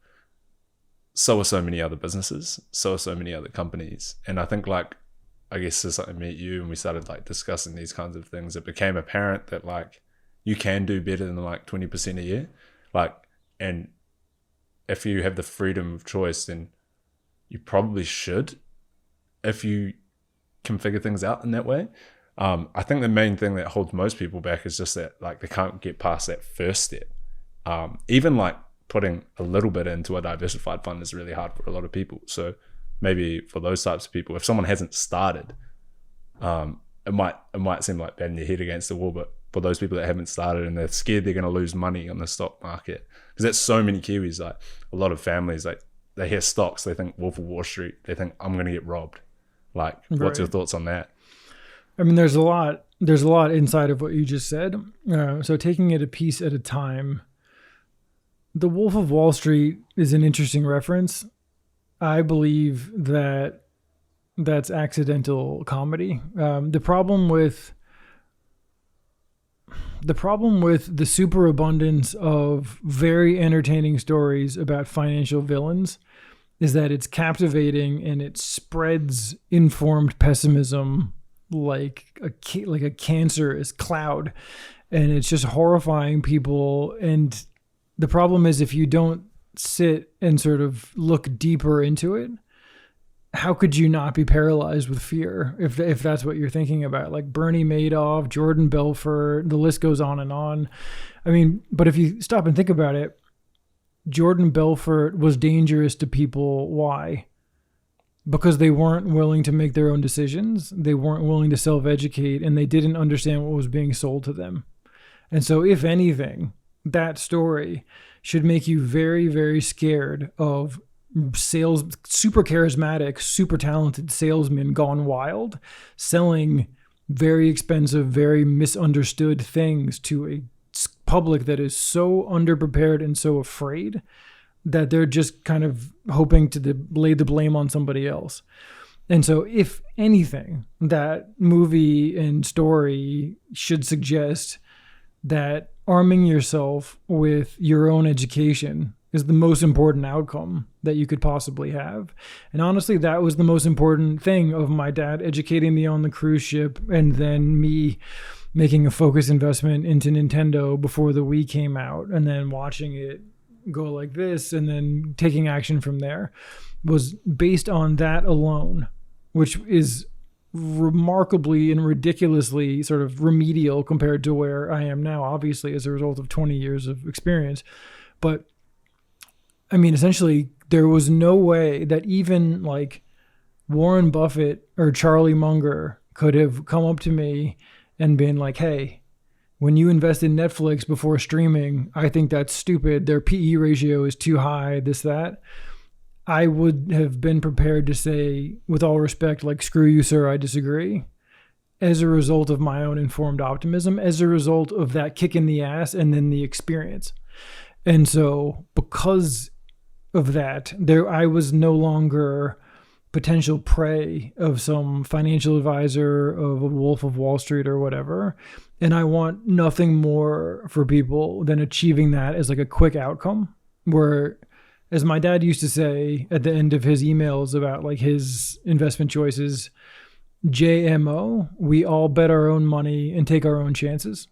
So are so many other businesses. So are so many other companies. And I think like, I guess as I met you and we started like discussing these kinds of things, it became apparent that like you can do better than like 20% a year. Like, and if you have the freedom of choice, then you probably should, if you can figure things out in that way. I think the main thing that holds most people back is just that like they can't get past that first step. Even like putting a little bit into a diversified fund is really hard for a lot of people. So maybe for those types of people, if someone hasn't started, it might seem like batting their head against the wall, but for those people that haven't started and they're scared they're going to lose money on the stock market, because that's so many Kiwis, like a lot of families, like they hear stocks, they think Wolf of Wall Street, they think I'm going to get robbed. Like, what's your thoughts on that? I mean, there's a lot inside of what you just said. So taking it a piece at a time, the Wolf of Wall Street is an interesting reference. I believe that that's accidental comedy. The problem with the superabundance of very entertaining stories about financial villains is that it's captivating and it spreads informed pessimism like a cancerous cloud, and it's just horrifying people. And the problem is, if you don't sit and sort of look deeper into it, how could you not be paralyzed with fear if that's what you're thinking about? Like Bernie Madoff, Jordan Belfort, the list goes on and on. I mean, but if you stop and think about it, Jordan Belfort was dangerous to people. Why? Because they weren't willing to make their own decisions. They weren't willing to self-educate, and they didn't understand what was being sold to them. And so if anything, that story should make you very, very scared of super charismatic, super talented salesmen gone wild, selling very expensive, very misunderstood things to a public that is so underprepared and so afraid that they're just kind of hoping to lay the blame on somebody else. And so if anything, that movie and story should suggest that arming yourself with your own education is the most important outcome that you could possibly have. And honestly, that was the most important thing of my dad educating me on the cruise ship, and then me making a focused investment into Nintendo before the Wii came out, and then watching it go like this and then taking action from there, was based on that alone, which is remarkably and ridiculously sort of remedial compared to where I am now, obviously as a result of 20 years of experience. But I mean, essentially there was no way that even like Warren Buffett or Charlie Munger could have come up to me and been like, hey, when you invest in Netflix before streaming, I think that's stupid. Their PE ratio is too high, this, that. I would have been prepared to say, with all respect, like, screw you, sir, I disagree, as a result of my own informed optimism, as a result of that kick in the ass and then the experience. And so because of that, I was no longer potential prey of some financial advisor, of a Wolf of Wall Street or whatever. And I want nothing more for people than achieving that as like a quick outcome, where, as my dad used to say at the end of his emails about like his investment choices, JMO, we all bet our own money and take our own chances.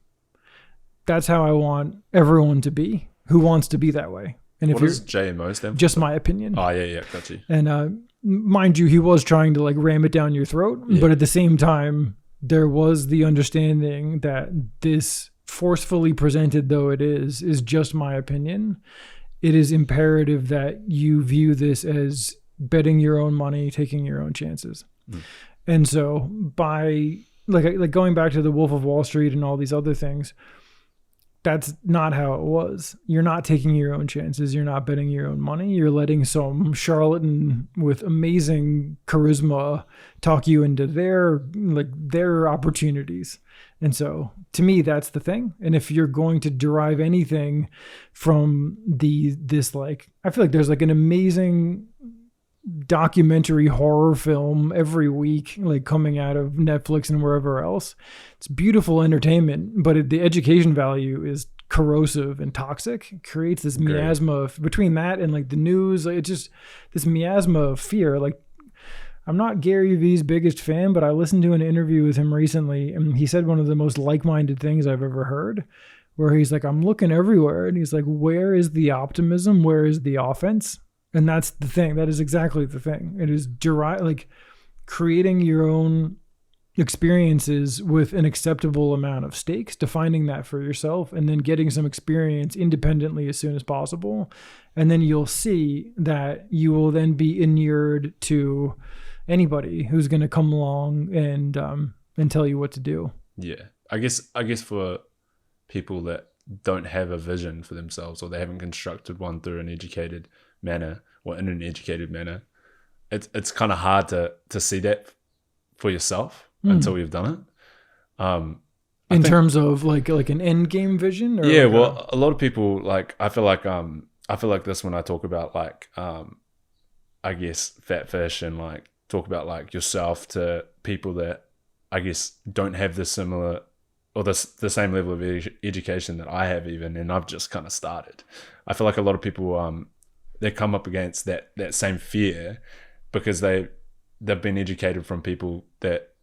That's how I want everyone to be who wants to be that way. And if what does JMO stand for? Just my opinion. Oh, yeah, got you. And mind you, he was trying to like ram it down your throat, but at the same time, there was the understanding that this, forcefully presented though it is just my opinion. It is imperative that you view this as betting your own money, taking your own chances. And so by like going back to the Wolf of Wall Street and all these other things, that's not how it was. You're not taking your own chances. You're not betting your own money. You're letting some charlatan with amazing charisma talk you into their opportunities. And so to me, that's the thing. And if you're going to derive anything from this, like, I feel like there's like an amazing documentary horror film every week, like coming out of Netflix and wherever else. It's beautiful entertainment, but the education value is corrosive and toxic. It creates this miasma between that and like the news. Like, it's just this miasma of fear. Like, I'm not Gary Vee's biggest fan, but I listened to an interview with him recently, and he said one of the most like-minded things I've ever heard, where he's like, I'm looking everywhere, and he's like, where is the optimism? Where is the offense? And that's the thing. That is exactly the thing. It is like creating your own experiences with an acceptable amount of stakes, defining that for yourself, and then getting some experience independently as soon as possible. And then you'll see that you will then be inured to anybody who's going to come along and tell you what to do. Yeah. I guess for people that don't have a vision for themselves, or they haven't constructed one through an educated manner or in an educated manner, it's kind of hard to see that for yourself until you've done it. In terms of like an end game vision? Or yeah, well, a lot of people, like, I feel like this when I talk about like, I guess fat fish, and like talk about like yourself to people that I guess don't have the similar or the same level of education that I have even, and I've just kind of started. I feel like a lot of people, they come up against that same fear because they've been educated from people that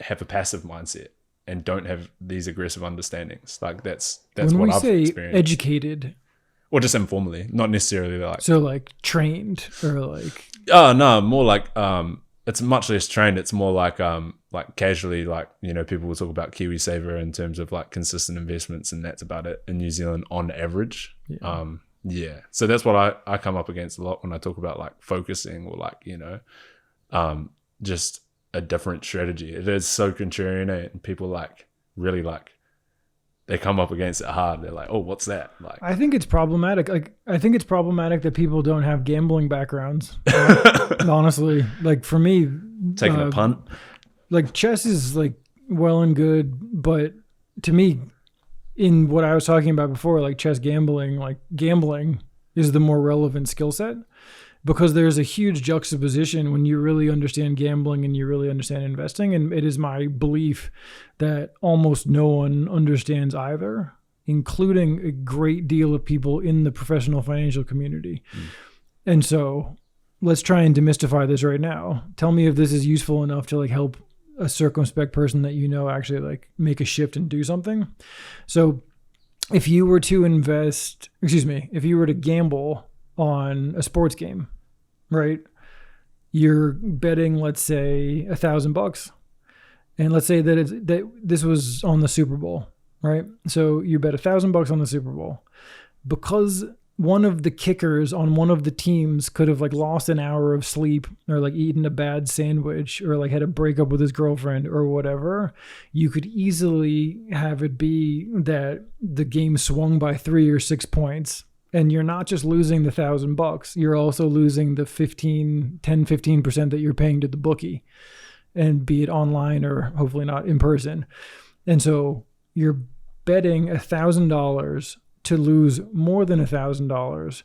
have a passive mindset and don't have these aggressive understandings. Like that's when what we I've say experienced. Educated, or just informally, not necessarily like. So like trained or like. Oh no, more like it's much less trained. It's more like casually, like, you know, people will talk about Kiwi Saver in terms of like consistent investments, and that's about it in New Zealand on average. Yeah. So that's what I come up against a lot when I talk about like focusing, or like, you know, just a different strategy. It is so contrarian, and people like really like, they come up against it hard. They're like, oh, what's that? Like, I think it's problematic. Like, I think it's problematic that people don't have gambling backgrounds. Honestly, like for me, taking a punt. Like chess is like well and good, but to me, in what I was talking about before, like chess gambling, like gambling is the more relevant skill set, because there's a huge juxtaposition when you really understand gambling and you really understand investing. And it is my belief that almost no one understands either, including a great deal of people in the professional financial community. And so let's try and demystify this right now. Tell me if this is useful enough to like help a circumspect person that you know actually like make a shift and do something. So if you were to if you were to gamble on a sports game, right? You're betting, let's say, $1,000, and let's say that this was on the Super Bowl, right? So you bet $1,000 on the Super Bowl, because one of the kickers on one of the teams could have like lost an hour of sleep, or like eaten a bad sandwich, or like had a breakup with his girlfriend or whatever. You could easily have it be that the game swung by 3 or 6 points. And you're not just losing the $1,000, you're also losing the 15% that you're paying to the bookie, and be it online or hopefully not in person. And so you're betting $1,000 to lose more than $1,000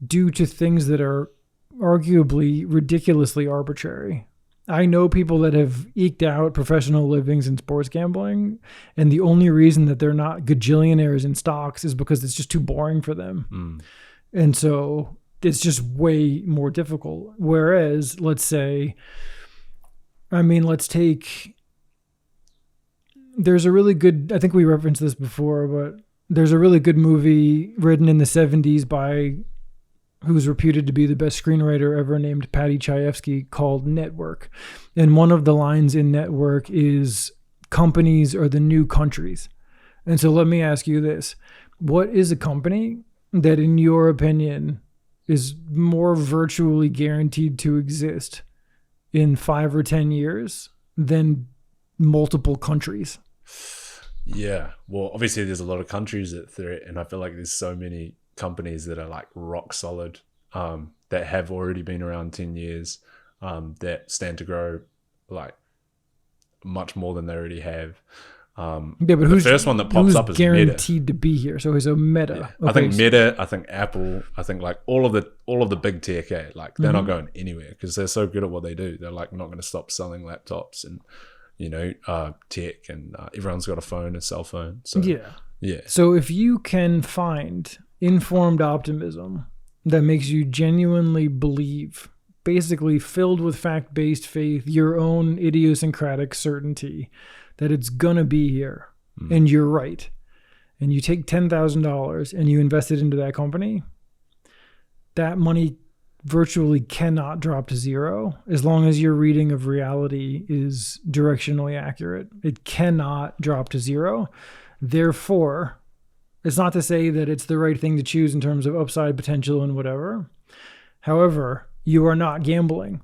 due to things that are arguably ridiculously arbitrary. I know people that have eked out professional livings in sports gambling, and the only reason that they're not gajillionaires in stocks is because it's just too boring for them. And so it's just way more difficult. Whereas, let's take, there's a really good, I think we referenced this before, but there's a really good movie written in the 70s by who's reputed to be the best screenwriter ever, named Patty Chayefsky, called Network. And one of the lines in Network is, companies are the new countries. And so let me ask you this. What is a company that, in your opinion, is more virtually guaranteed to exist in 5 or 10 years than multiple countries? Yeah. Well, obviously there's a lot of countries that threat, and I feel like there's so many companies that are like rock solid, that have already been around 10 years, that stand to grow like much more than they already have. Yeah, but the first one that pops up is guaranteed Meta. to be here? So it's a Meta. Yeah. I think Meta, I think Apple, I think like all of the big tech, like they're not going anywhere because they're so good at what they do. They're like not going to stop selling laptops and tech, and everyone's got a phone, a cell phone. So yeah. So if you can find informed optimism that makes you genuinely believe, basically filled with fact-based faith, your own idiosyncratic certainty that it's gonna be here, and you're right, and you take $10,000 and you invest it into that company, that money virtually cannot drop to zero as long as your reading of reality is directionally accurate. It cannot drop to zero. Therefore, it's not to say that it's the right thing to choose in terms of upside potential and whatever. However, you are not gambling.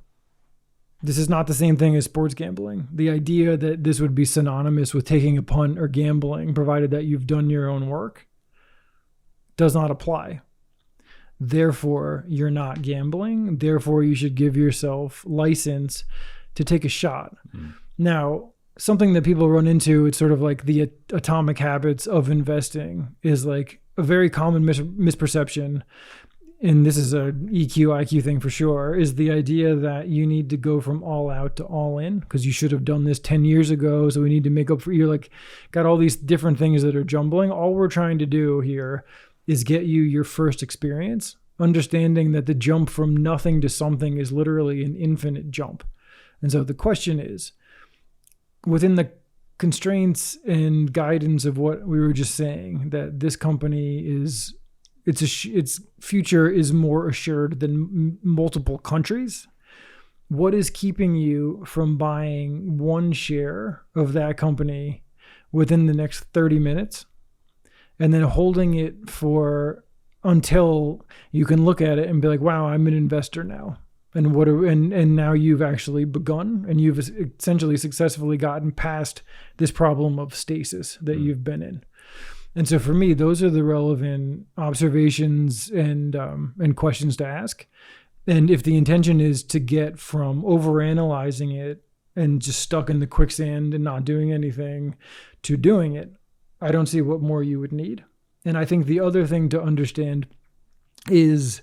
This is not the same thing as sports gambling. The idea that this would be synonymous with taking a punt or gambling, provided that you've done your own work, does not apply. Therefore, you're not gambling. Therefore, you should give yourself license to take a shot. Now, something that people run into, it's sort of like the atomic habits of investing, is like a very common misperception, and this is a EQ, IQ thing for sure, is the idea that you need to go from all out to all in because you should have done this 10 years ago. So we need to make up for, you're like, got all these different things that are jumbling. All we're trying to do here is get you your first experience, understanding that the jump from nothing to something is literally an infinite jump. And so the question is, within the constraints and guidance of what we were just saying, that this company is, its future is more assured than multiple countries, what is keeping you from buying one share of that company within the next 30 minutes and then holding it for until you can look at it and be like, wow, I'm an investor now? And and now you've actually begun, and you've essentially successfully gotten past this problem of stasis that you've been in. And so for me, those are the relevant observations and questions to ask. And if the intention is to get from overanalyzing it and just stuck in the quicksand and not doing anything to doing it, I don't see what more you would need. And I think the other thing to understand is,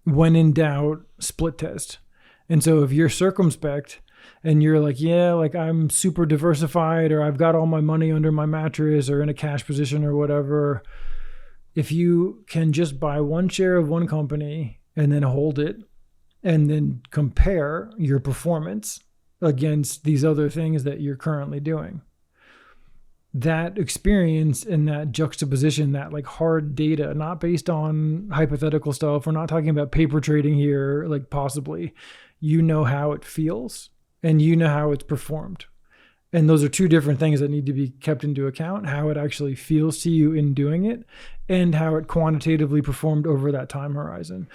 when in doubt, split test. And so if you're circumspect and you're like, yeah, like I'm super diversified, or I've got all my money under my mattress or in a cash position or whatever, if you can just buy one share of one company and then hold it and then compare your performance against these other things that you're currently doing, that experience and that juxtaposition, that like hard data, not based on hypothetical stuff. We're not talking about paper trading here, like possibly, you know how it feels and you know how it's performed. And those are two different things that need to be kept into account: how it actually feels to you in doing it and how it quantitatively performed over that time horizon.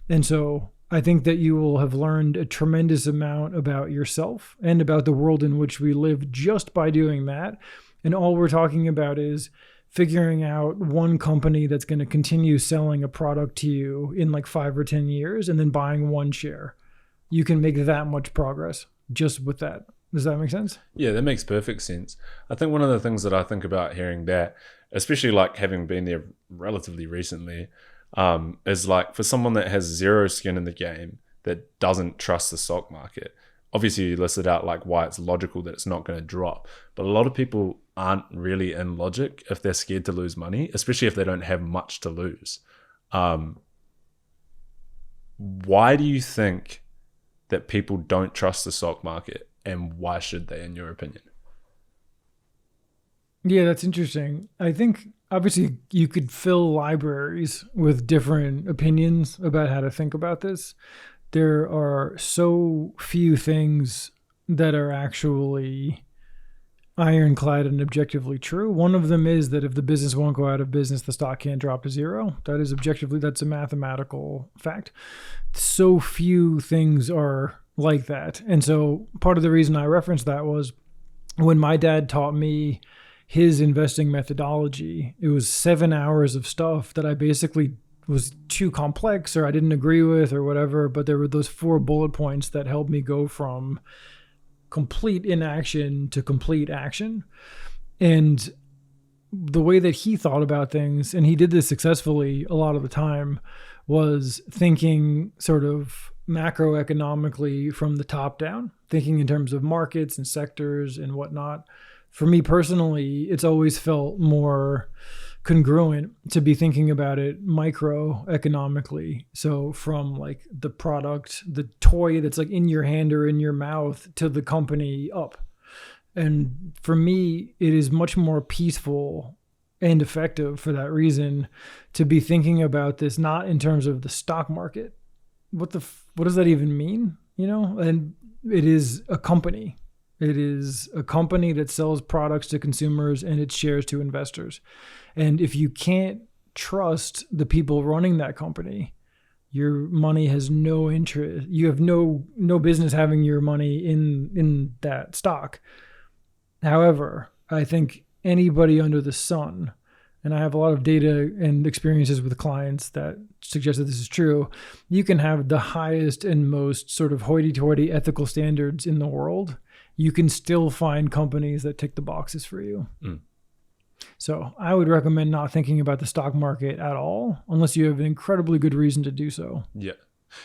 And so I think that you will have learned a tremendous amount about yourself and about the world in which we live just by doing that. And all we're talking about is figuring out one company that's going to continue selling a product to you in like 5 or 10 years and then buying one share. You can make that much progress just with that. Does that make sense? Yeah, that makes perfect sense. I think one of the things that I think about hearing that, especially like having been there relatively recently, is like for someone that has zero skin in the game, that doesn't trust the stock market. Obviously, you listed out like why it's logical that it's not going to drop. But a lot of people aren't really in logic if they're scared to lose money, especially if they don't have much to lose. Why do you think that people don't trust the stock market, and why should they, in your opinion? Yeah, that's interesting. I think obviously you could fill libraries with different opinions about how to think about this. There are so few things that are actually ironclad and objectively true. One of them is that if the business won't go out of business, the stock can't drop to zero. That is objectively, that's a mathematical fact. So few things are like that. And so part of the reason I referenced that was when my dad taught me his investing methodology, it was 7 hours of stuff that I basically was too complex or I didn't agree with or whatever. But there were those 4 bullet points that helped me go from complete inaction to complete action. And the way that he thought about things, and he did this successfully a lot of the time, was thinking sort of macroeconomically from the top down, thinking in terms of markets and sectors and whatnot. For me personally, it's always felt more congruent to be thinking about it microeconomically. So from like the product, the toy that's like in your hand or in your mouth to the company up. And for me, it is much more peaceful and effective for that reason to be thinking about this, not in terms of the stock market. What does that even mean? You know, and it is a company. It is a company that sells products to consumers and its shares to investors. And if you can't trust the people running that company, your money has no interest. You have no business having your money in that stock. However, I think anybody under the sun, and I have a lot of data and experiences with clients that suggest that this is true, you can have the highest and most sort of hoity-toity ethical standards in the world. You can still find companies that tick the boxes for you. So I would recommend not thinking about the stock market at all, unless you have an incredibly good reason to do so. Yeah.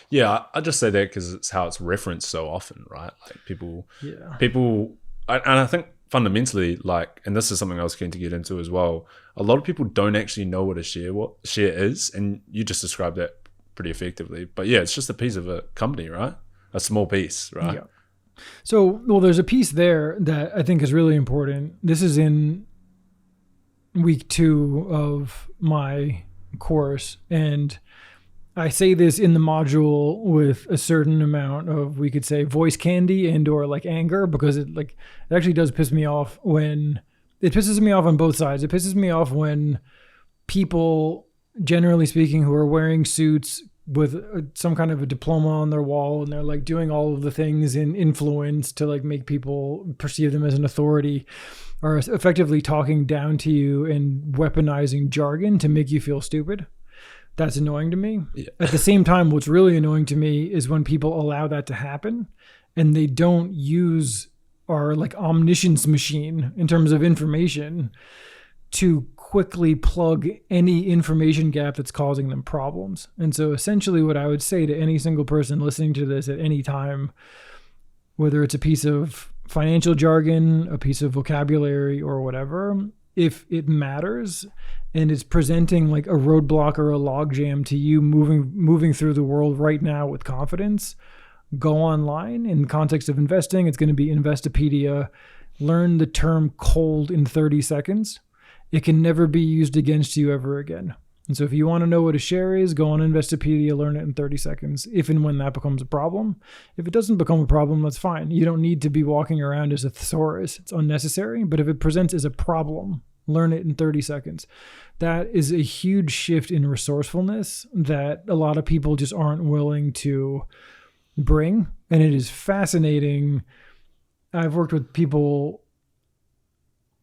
Yeah, I just say that because it's how it's referenced so often, right? Like people, and I think fundamentally, like, and this is something I was keen to get into as well, a lot of people don't actually know what share is, and you just described that pretty effectively. But yeah, it's just a piece of a company, right? A small piece, right? Yeah. So, well, there's a piece there that I think is really important. This is in week 2 of my course. And I say this in the module with a certain amount of, we could say, voice candy and or like anger, because it actually does piss me off when it pisses me off on both sides. It pisses me off when people, generally speaking, who are wearing suits with some kind of a diploma on their wall, and they're like doing all of the things in influence to like make people perceive them as an authority, are effectively talking down to you and weaponizing jargon to make you feel stupid. That's annoying to me. Yeah. At the same time, what's really annoying to me is when people allow that to happen and they don't use our like omniscience machine in terms of information to quickly plug any information gap that's causing them problems. And so essentially what I would say to any single person listening to this at any time, whether it's a piece of financial jargon, a piece of vocabulary or whatever, if it matters and it's presenting like a roadblock or a logjam to you moving through the world right now with confidence, go online. In the context of investing, it's going to be Investopedia. Learn the term cold in 30 seconds. It can never be used against you ever again. And so if you want to know what a share is, go on Investopedia, learn it in 30 seconds, if and when that becomes a problem. If it doesn't become a problem, that's fine. You don't need to be walking around as a thesaurus. It's unnecessary. But if it presents as a problem, learn it in 30 seconds. That is a huge shift in resourcefulness that a lot of people just aren't willing to bring. And it is fascinating. I've worked with people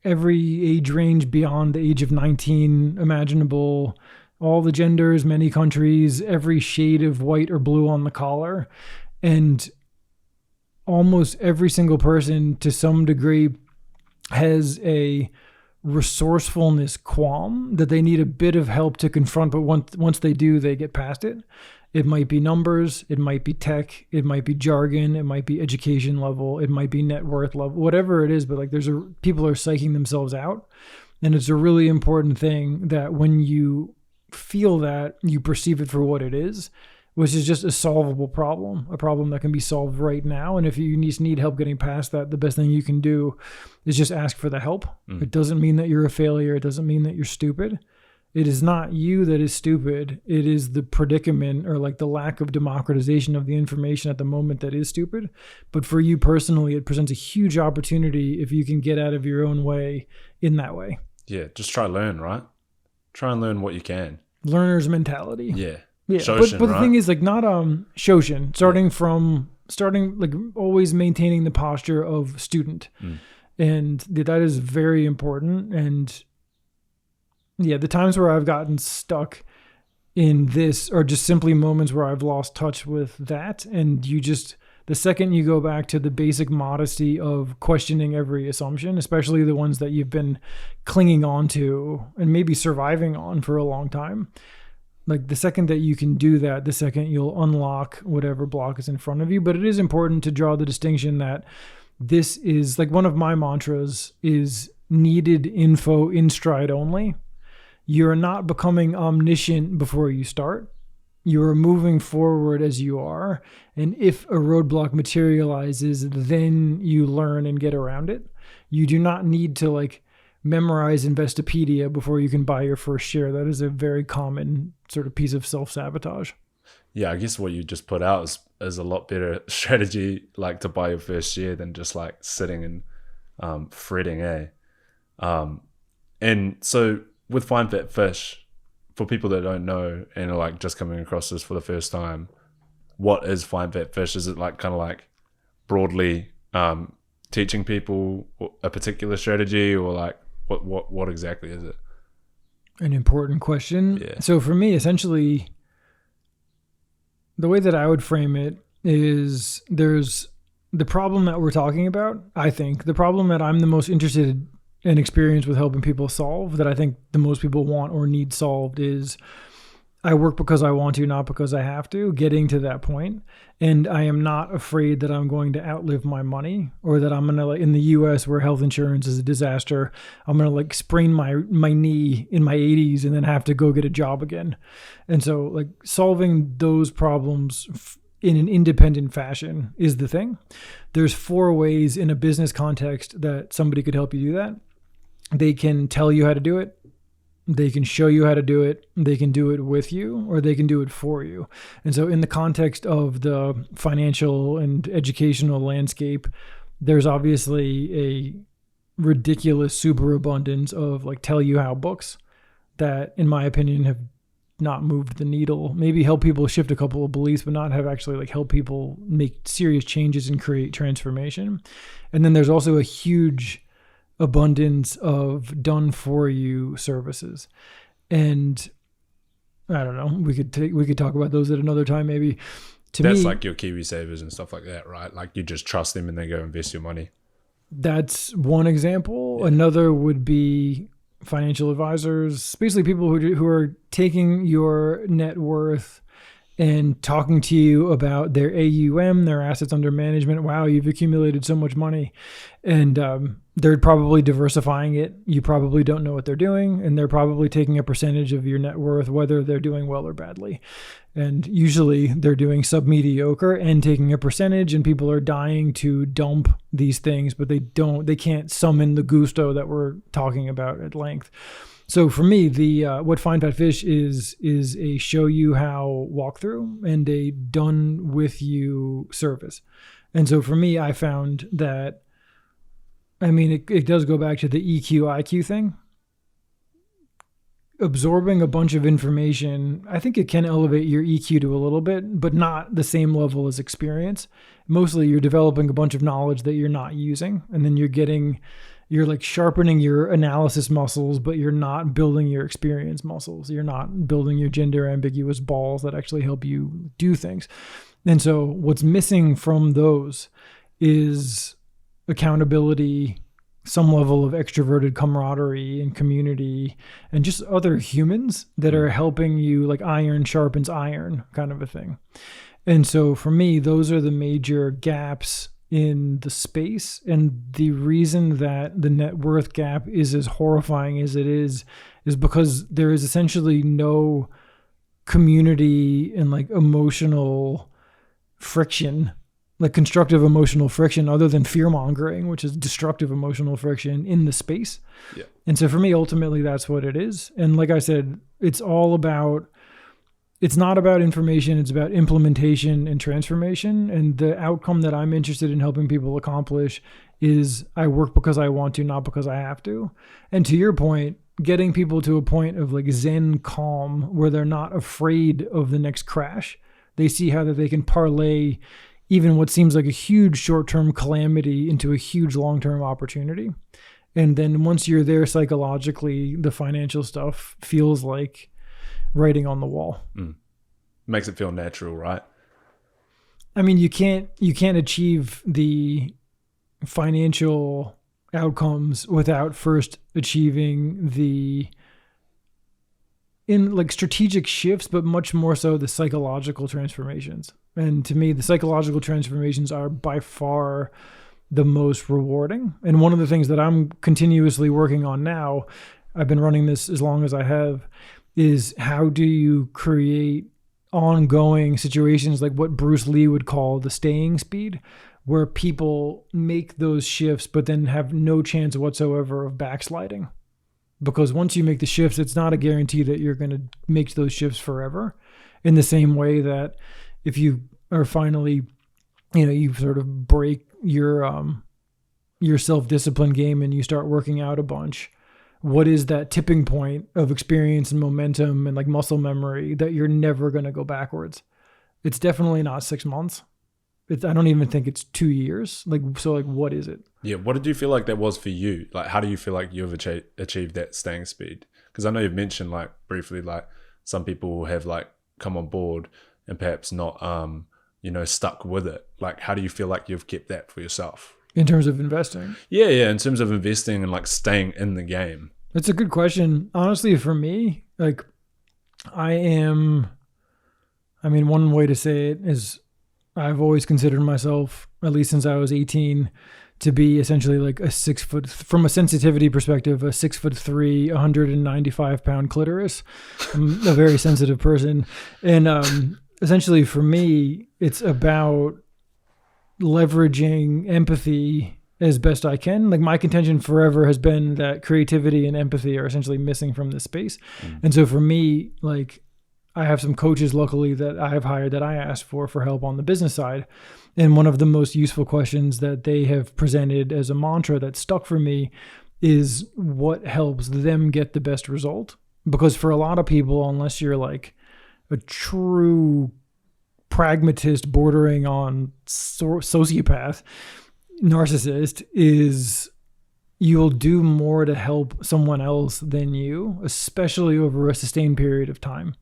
every age range beyond the age of 19 imaginable, all the genders, many countries, every shade of white or blue on the collar. And almost every single person to some degree has a resourcefulness qualm that they need a bit of help to confront. But once they do, they get past it. It might be numbers, it might be tech, it might be jargon, it might be education level, it might be net worth level, whatever it is. But like people are psyching themselves out. And it's a really important thing that when you feel that, you perceive it for what it is. which is just a solvable problem, a problem that can be solved right now. And if you need help getting past that, the best thing you can do is just ask for the help. It doesn't mean that you're a failure. It doesn't mean that you're stupid. It is not you that is stupid. It is the predicament or like the lack of democratization of the information at the moment that is stupid. But for you personally, it presents a huge opportunity if you can get out of your own way in that way. Yeah, just try learn, right? Try and learn what you can. Learner's mentality. Yeah. Yeah. Shoshin, but the right? thing is like not Shoshin, starting like always maintaining the posture of student. And that is very important. And yeah, the times where I've gotten stuck in this are just simply moments where I've lost touch with that. And the second you go back to the basic modesty of questioning every assumption, especially the ones that you've been clinging on to and maybe surviving on for a long time, like the second that you can do that, the second you'll unlock whatever block is in front of you. But it is important to draw the distinction that this is like one of my mantras is needed info in stride only. You're not becoming omniscient before you start. You are moving forward as you are. And if a roadblock materializes, then you learn and get around it. You do not need to like memorize Investopedia before you can buy your first share. That is a very common sort of piece of self-sabotage. Yeah, I guess what you just put out is a lot better strategy, like to buy your first share than just like sitting and fretting, and so with Find That Fish, for people that don't know and are like just coming across this for the first time, what is Find That Fish? Is it like kind of like broadly teaching people a particular strategy, or like what exactly is it? An important question. Yeah. So for me, essentially, the way that I would frame it is there's the problem that we're talking about. I think the problem that I'm the most interested and experienced with helping people solve, that I think the most people want or need solved, is I work because I want to, not because I have to, getting to that point. And I am not afraid that I'm going to outlive my money, or that I'm going to, like in the US where health insurance is a disaster, I'm going to like sprain my knee in my 80s and then have to go get a job again. And so like solving those problems in an independent fashion is the thing. There's 4 ways in a business context that somebody could help you do that. They can tell you how to do it. They can show you how to do it. They can do it with you, or they can do it for you. And so in the context of the financial and educational landscape, there's obviously a ridiculous superabundance of like tell you how books that, in my opinion, have not moved the needle. Maybe help people shift a couple of beliefs, but not have actually like help people make serious changes and create transformation. And then there's also a huge abundance of done for you services. And I don't know, we could talk about those at another time maybe. That's like your Kiwi savers and stuff like that, right? Like you just trust them and they go invest your money. That's one example. Yeah. Another would be financial advisors, basically people who are taking your net worth and talking to you about their AUM, their assets under management. Wow, you've accumulated so much money. And they're probably diversifying it. You probably don't know what they're doing. And they're probably taking a percentage of your net worth, whether they're doing well or badly. And usually they're doing sub-mediocre and taking a percentage, and people are dying to dump these things, but they can't summon the gusto that we're talking about at length. So for me, what Find That Fish is a show you how walkthrough and a done with you service. And so for me, I found that, I mean, it does go back to the EQ, IQ thing. Absorbing a bunch of information, I think it can elevate your EQ to a little bit, but not the same level as experience. Mostly you're developing a bunch of knowledge that you're not using, and then you're like sharpening your analysis muscles, but you're not building your experience muscles. You're not building your gender ambiguous balls that actually help you do things. And so what's missing from those is accountability, some level of extroverted camaraderie and community, and just other humans that are helping you, like iron sharpens iron kind of a thing. And so for me, those are the major gaps in the space. And the reason that the net worth gap is as horrifying as it is because there is essentially no community and like emotional friction, like constructive emotional friction, other than fear mongering, which is destructive emotional friction in the space. Yeah. And so for me, ultimately, that's what it is. And like I said, it's not about information. It's about implementation and transformation. And the outcome that I'm interested in helping people accomplish is I work because I want to, not because I have to. And to your point, getting people to a point of like Zen calm where they're not afraid of the next crash. They see how that they can parlay even what seems like a huge short-term calamity into a huge long-term opportunity. And then once you're there psychologically, the financial stuff feels like writing on the wall. Makes it feel natural, right? I mean, you can't achieve the financial outcomes without first achieving the strategic shifts, but much more so the psychological transformations. And to me, the psychological transformations are by far the most rewarding. And one of the things that I'm continuously working on now, I've been running this as long as I have, is how do you create ongoing situations like what Bruce Lee would call the staying speed, where people make those shifts but then have no chance whatsoever of backsliding. Because once you make the shifts, it's not a guarantee that you're going to make those shifts forever. In the same way that if you are finally, you sort of break your self-discipline game and you start working out a bunch, what is that tipping point of experience and momentum and like muscle memory that you're never going to go backwards? It's definitely not 6 months. I don't even think it's 2 years. So what is it? Yeah. What did you feel like that was for you? Like, how do you feel like you've achieved that staying speed? Because I know you've mentioned like briefly, like some people have like come on board and perhaps not, stuck with it. Like, how do you feel like you've kept that for yourself? In terms of investing? Yeah. In terms of investing and like staying in the game. That's a good question. Honestly, for me, like one way to say it is I've always considered myself, at least since I was 18, to be essentially like from a sensitivity perspective, a 6'3", 195-pound clitoris. I'm a very sensitive person. And essentially for me, it's about leveraging empathy as best I can. Like my contention forever has been that creativity and empathy are essentially missing from this space. And so for me, like I have some coaches luckily that I have hired that I asked for help on the business side. And one of the most useful questions that they have presented as a mantra that stuck for me is what helps them get the best result. Because for a lot of people, unless you're like a true pragmatist bordering on sociopath, narcissist, is you'll do more to help someone else than you, especially over a sustained period of time.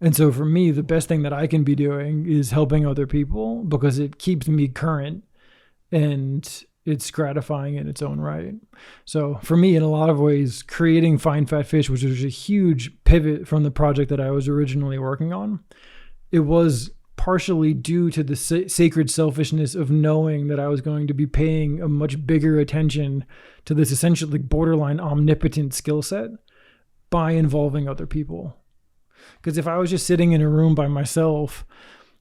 And so for me, the best thing that I can be doing is helping other people because it keeps me current and it's gratifying in its own right. So for me, in a lot of ways, creating Fine Fat Fish, which was a huge pivot from the project that I was originally working on, it was partially due to the sacred selfishness of knowing that I was going to be paying a much bigger attention to this essentially borderline omnipotent skill set by involving other people. Because if I was just sitting in a room by myself,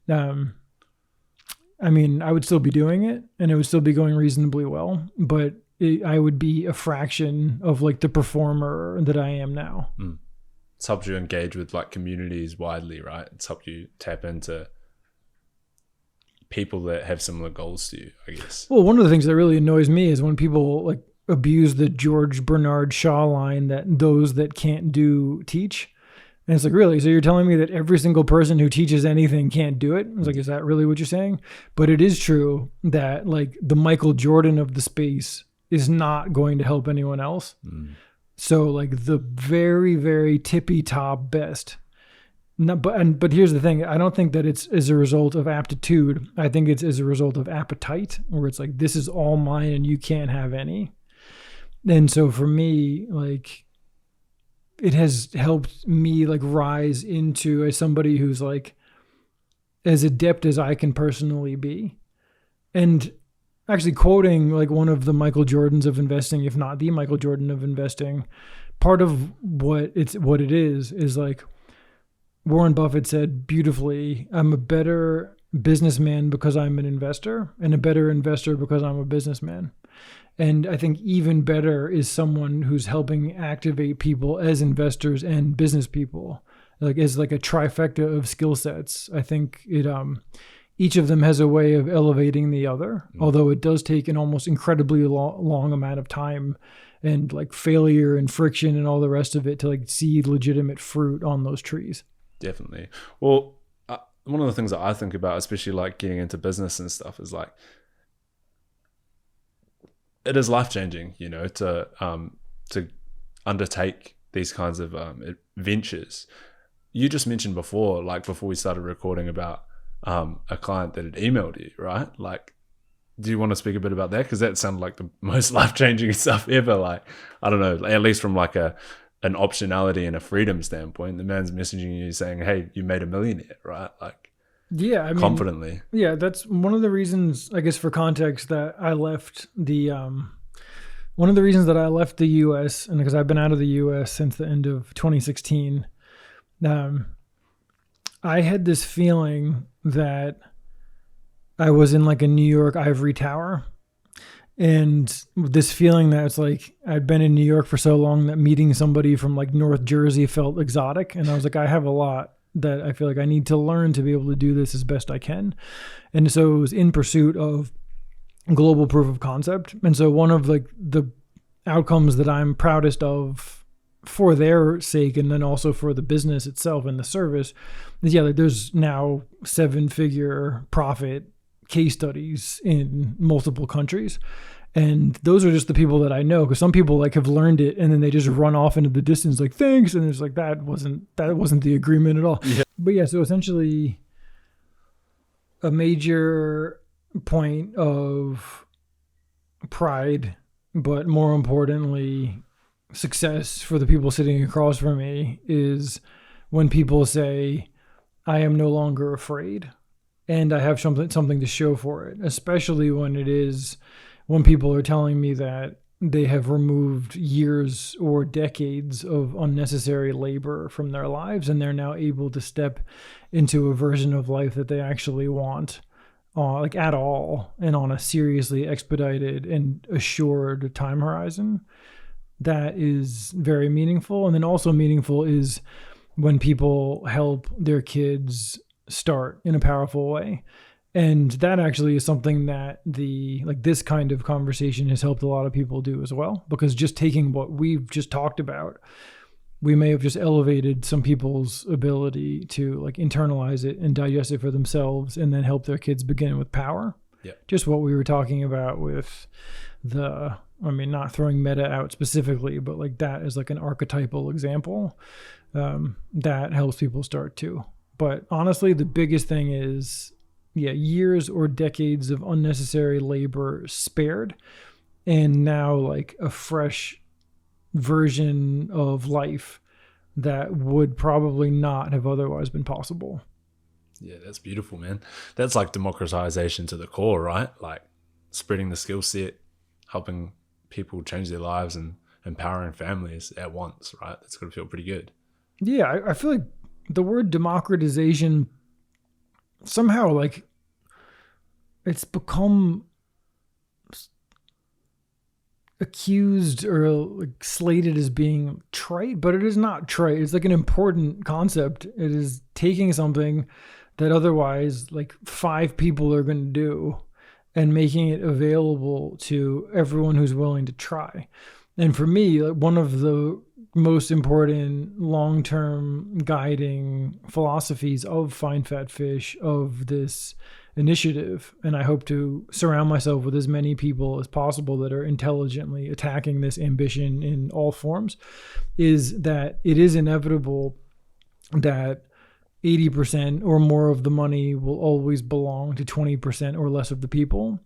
I would still be doing it and it would still be going reasonably well, but I would be a fraction of like the performer that I am now. It's helped you engage with like communities widely, right? It's helped you tap into people that have similar goals to you, I guess. Well, one of the things that really annoys me is when people like abuse the George Bernard Shaw line that those that can't do teach. And it's like, really? So you're telling me that every single person who teaches anything can't do it? I was like, is that really what you're saying? But it is true that like the Michael Jordan of the space is not going to help anyone else. So like the very, very tippy top best. But here's the thing. I don't think that it's as a result of aptitude. I think it's as a result of appetite, where it's like, this is all mine and you can't have any. And so for me, like, it has helped me like rise into as somebody who's like as adept as I can personally be. And actually quoting like one of the Michael Jordans of investing, if not the Michael Jordan of investing, part of what it is like Warren Buffett said beautifully, I'm a better businessman because I'm an investor, and a better investor because I'm a businessman. And I think even better is someone who's helping activate people as investors and business people, like as like a trifecta of skill sets. I think it each of them has a way of elevating the other, although it does take an almost incredibly long amount of time and like failure and friction and all the rest of it to like see legitimate fruit on those trees. Definitely. Well, one of the things that I think about, especially like getting into business and stuff, is like, it is life-changing, you know, to undertake these kinds of ventures. You just mentioned before, like before we started recording, about a client that had emailed you, right? Like, do you want to speak a bit about that? Because that sounded like the most life-changing stuff ever. Like, I don't know, at least from like an optionality and a freedom standpoint, the man's messaging you saying, hey, you made $1 million, right? Like, yeah, I mean, confidently. Yeah, that's one of the reasons, I guess, for context, that I left the one of the reasons that I left the US, and because I've been out of the US since the end of 2016. I had this feeling that I was in like a New York ivory tower, and this feeling that it's like I'd been in New York for so long that meeting somebody from like North Jersey felt exotic. And I was like, I have a lot that I feel like I need to learn to be able to do this as best I can. And so it was in pursuit of global proof of concept. And so one of like the outcomes that I'm proudest of for their sake, and then also for the business itself and the service, is like there's now 7-figure profit case studies in multiple countries. And those are just the people that I know, because some people like have learned it and then they just run off into the distance like, thanks. And it's like, that wasn't the agreement at all. Yeah. But yeah, so essentially a major point of pride, but more importantly, success for the people sitting across from me, is when people say, I am no longer afraid and I have something to show for it, especially when people are telling me that they have removed years or decades of unnecessary labor from their lives and they're now able to step into a version of life that they actually want, like at all, and on a seriously expedited and assured time horizon. That is very meaningful. And then also meaningful is when people help their kids start in a powerful way. And that actually is something that this kind of conversation has helped a lot of people do as well, because just taking what we've just talked about, we may have just elevated some people's ability to like internalize it and digest it for themselves and then help their kids begin with power. Yeah. Just what we were talking about with not throwing meta out specifically, but like that is like an archetypal example that helps people start too. But honestly, the biggest thing is, years or decades of unnecessary labor spared, and now like a fresh version of life that would probably not have otherwise been possible. Yeah, that's beautiful, man. That's like democratization to the core, right? Like spreading the skill set, helping people change their lives, and empowering families at once, right? That's got to feel pretty good. Yeah, I feel like the word democratization somehow, like, it's become accused or like slated as being trite, but it is not trite. It's like an important concept. It is taking something that otherwise like 5 people are going to do and making it available to everyone who's willing to try. And for me, like, one of the most important long-term guiding philosophies of Find Fat Fish, of this initiative, and I hope to surround myself with as many people as possible that are intelligently attacking this ambition in all forms, is that it is inevitable that 80% or more of the money will always belong to 20% or less of the people.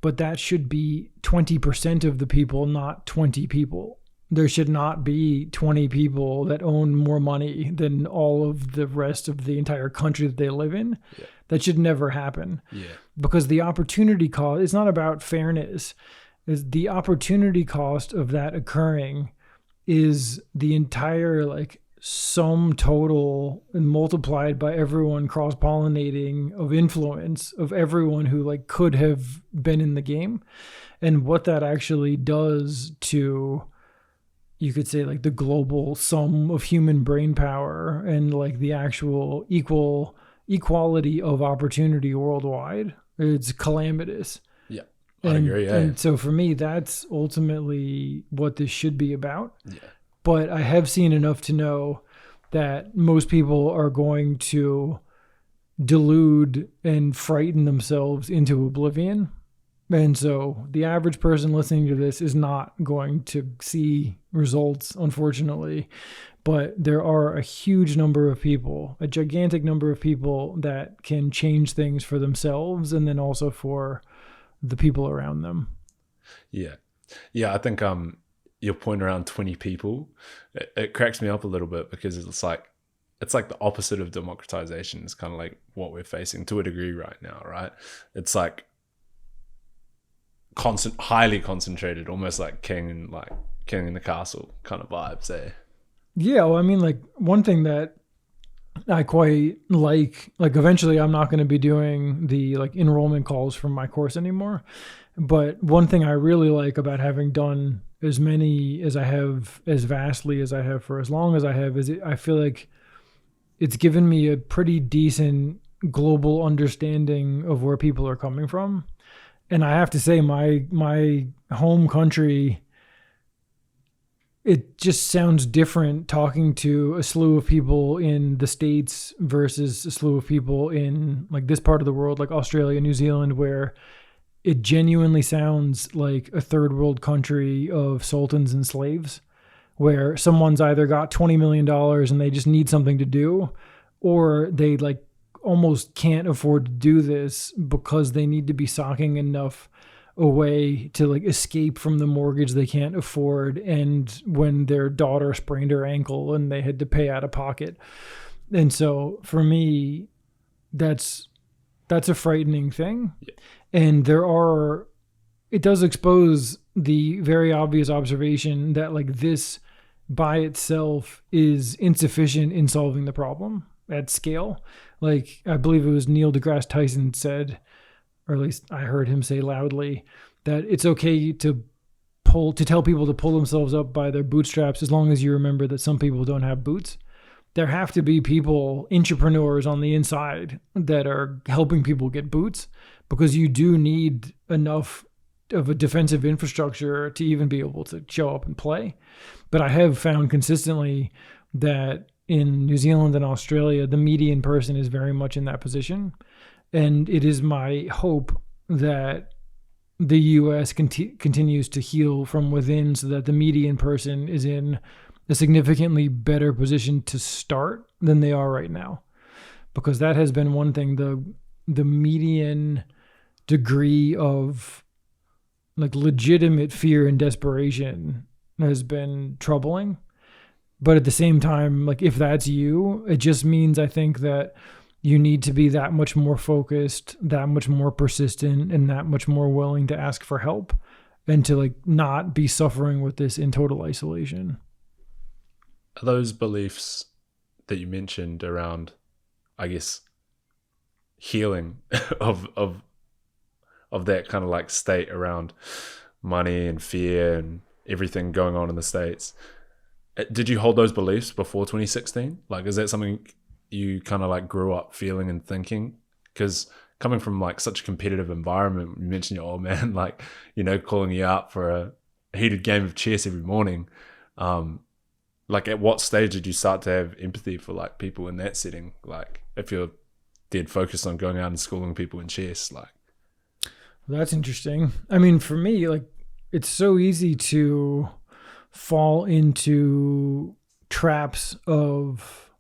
But that should be 20% of the people, not 20 people. There should not be 20 people that own more money than all of the rest of the entire country that they live in. Yeah. That should never happen. Yeah. Because the opportunity cost, it's not about fairness. Is the opportunity cost of that occurring is the entire like sum total and multiplied by everyone cross-pollinating of influence of everyone who like could have been in the game, and what that actually does to, you could say, like the global sum of human brain power and like the actual equality of opportunity worldwide. It's calamitous. Yeah, I agree. Yeah. And so for me, that's ultimately what this should be about. Yeah. But I have seen enough to know that most people are going to delude and frighten themselves into oblivion. And so the average person listening to this is not going to see results, unfortunately. But there are a huge number of people, a gigantic number of people that can change things for themselves and then also for the people around them. Yeah. Yeah, I think your point around 20 people, it cracks me up a little bit, because it's like the opposite of democratization. It's kind of like what we're facing to a degree right now, right? It's like highly concentrated, almost like king in the castle kind of vibes there. Yeah, well, I mean, like one thing that I quite like eventually I'm not going to be doing the like enrollment calls from my course anymore. But one thing I really like about having done as many as I have, as vastly as I have for as long as I have, is I feel like it's given me a pretty decent global understanding of where people are coming from. And I have to say, my home country, it just sounds different talking to a slew of people in the States versus a slew of people in like this part of the world, like Australia, New Zealand, where it genuinely sounds like a third world country of sultans and slaves, where someone's either got $20 million and they just need something to do, or they like almost can't afford to do this because they need to be socking enough away to like escape from the mortgage they can't afford, and when their daughter sprained her ankle and they had to pay out of pocket. And so for me, that's a frightening thing. Yeah. And it does expose the very obvious observation that like this by itself is insufficient in solving the problem at scale. Like I believe it was Neil deGrasse Tyson said, or at least I heard him say loudly, that it's okay to tell people to pull themselves up by their bootstraps as long as you remember that some people don't have boots. There have to be people, entrepreneurs on the inside, that are helping people get boots, because you do need enough of a defensive infrastructure to even be able to show up and play. But I have found consistently that in New Zealand and Australia, the median person is very much in that position. And it is my hope that the US continues to heal from within so that the median person is in a significantly better position to start than they are right now. Because that has been one thing, the median degree of like legitimate fear and desperation has been troubling. But at the same time, like if that's you, it just means I think that you need to be that much more focused, that much more persistent, and that much more willing to ask for help, and to like not be suffering with this in total isolation. Are those beliefs that you mentioned around, I guess, healing of that kind of like state around money and fear and everything going on in the States, did you hold those beliefs before 2016? Like, is that something you kind of like grew up feeling and thinking? Because coming from like such a competitive environment, you mentioned your old man, like, you know, calling you out for a heated game of chess every morning. Like at what stage did you start to have empathy for like people in that setting? Like if you're dead focused on going out and schooling people in chess, like. Well, that's interesting. I mean, for me, like it's so easy to fall into traps of,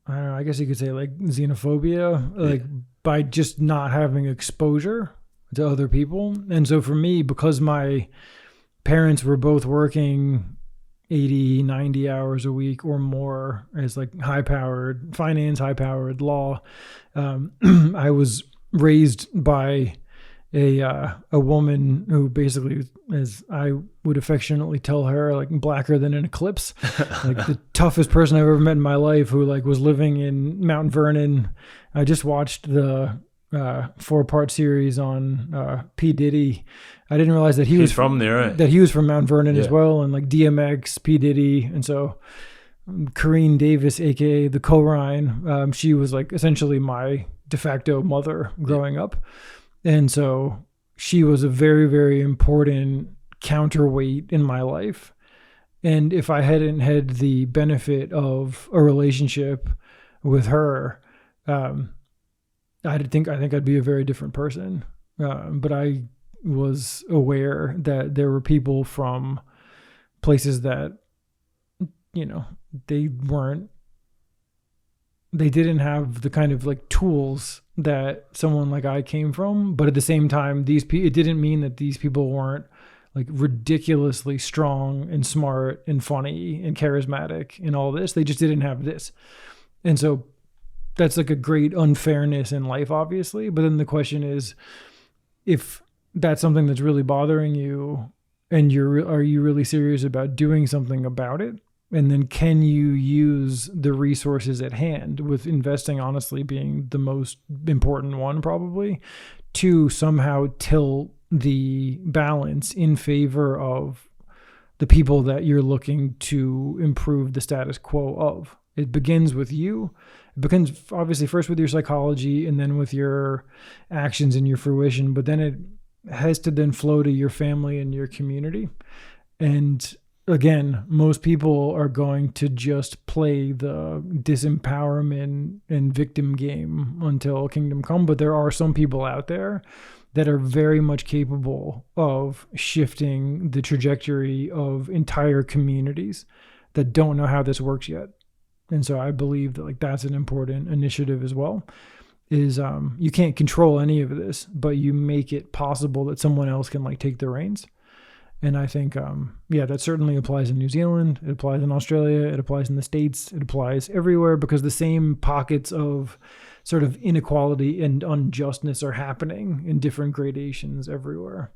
I don't know, I guess you could say like xenophobia, like by just not having exposure to other people. And so for me, because my parents were both working 80, 90 hours a week or more as like high-powered finance, high-powered law, I was raised by a woman who basically, as I would affectionately tell her, like blacker than an eclipse, like the toughest person I've ever met in my life, who like was living in Mount Vernon. I just watched the 4-part series on P. Diddy. I didn't realize that he was from there, right? That he was from Mount Vernon as well, and like DMX, P. Diddy, and so Corrine Davis, aka the Corine, she was like essentially my de facto mother growing up. And so she was a very, very important counterweight in my life. And if I hadn't had the benefit of a relationship with her, I think I'd be a very different person. But I was aware that there were people from places that, you know, they didn't have the kind of like tools that someone like I came from. But at the same time, it didn't mean that these people weren't like ridiculously strong and smart and funny and charismatic and all this. They just didn't have this. And so that's like a great unfairness in life, obviously. But then the question is, if that's something that's really bothering you and are you really serious about doing something about it? And then can you use the resources at hand, with investing honestly being the most important one probably, to somehow tilt the balance in favor of the people that you're looking to improve the status quo of? It begins with you. It begins obviously first with your psychology and then with your actions and your fruition, but then it has to then flow to your family and your community. And again, most people are going to just play the disempowerment and victim game until kingdom come. But there are some people out there that are very much capable of shifting the trajectory of entire communities that don't know how this works yet. And so I believe that like that's an important initiative as well. Is you can't control any of this, but you make it possible that someone else can like take the reins. And I think, that certainly applies in New Zealand. It applies in Australia. It applies in the States. It applies everywhere, because the same pockets of sort of inequality and unjustness are happening in different gradations everywhere.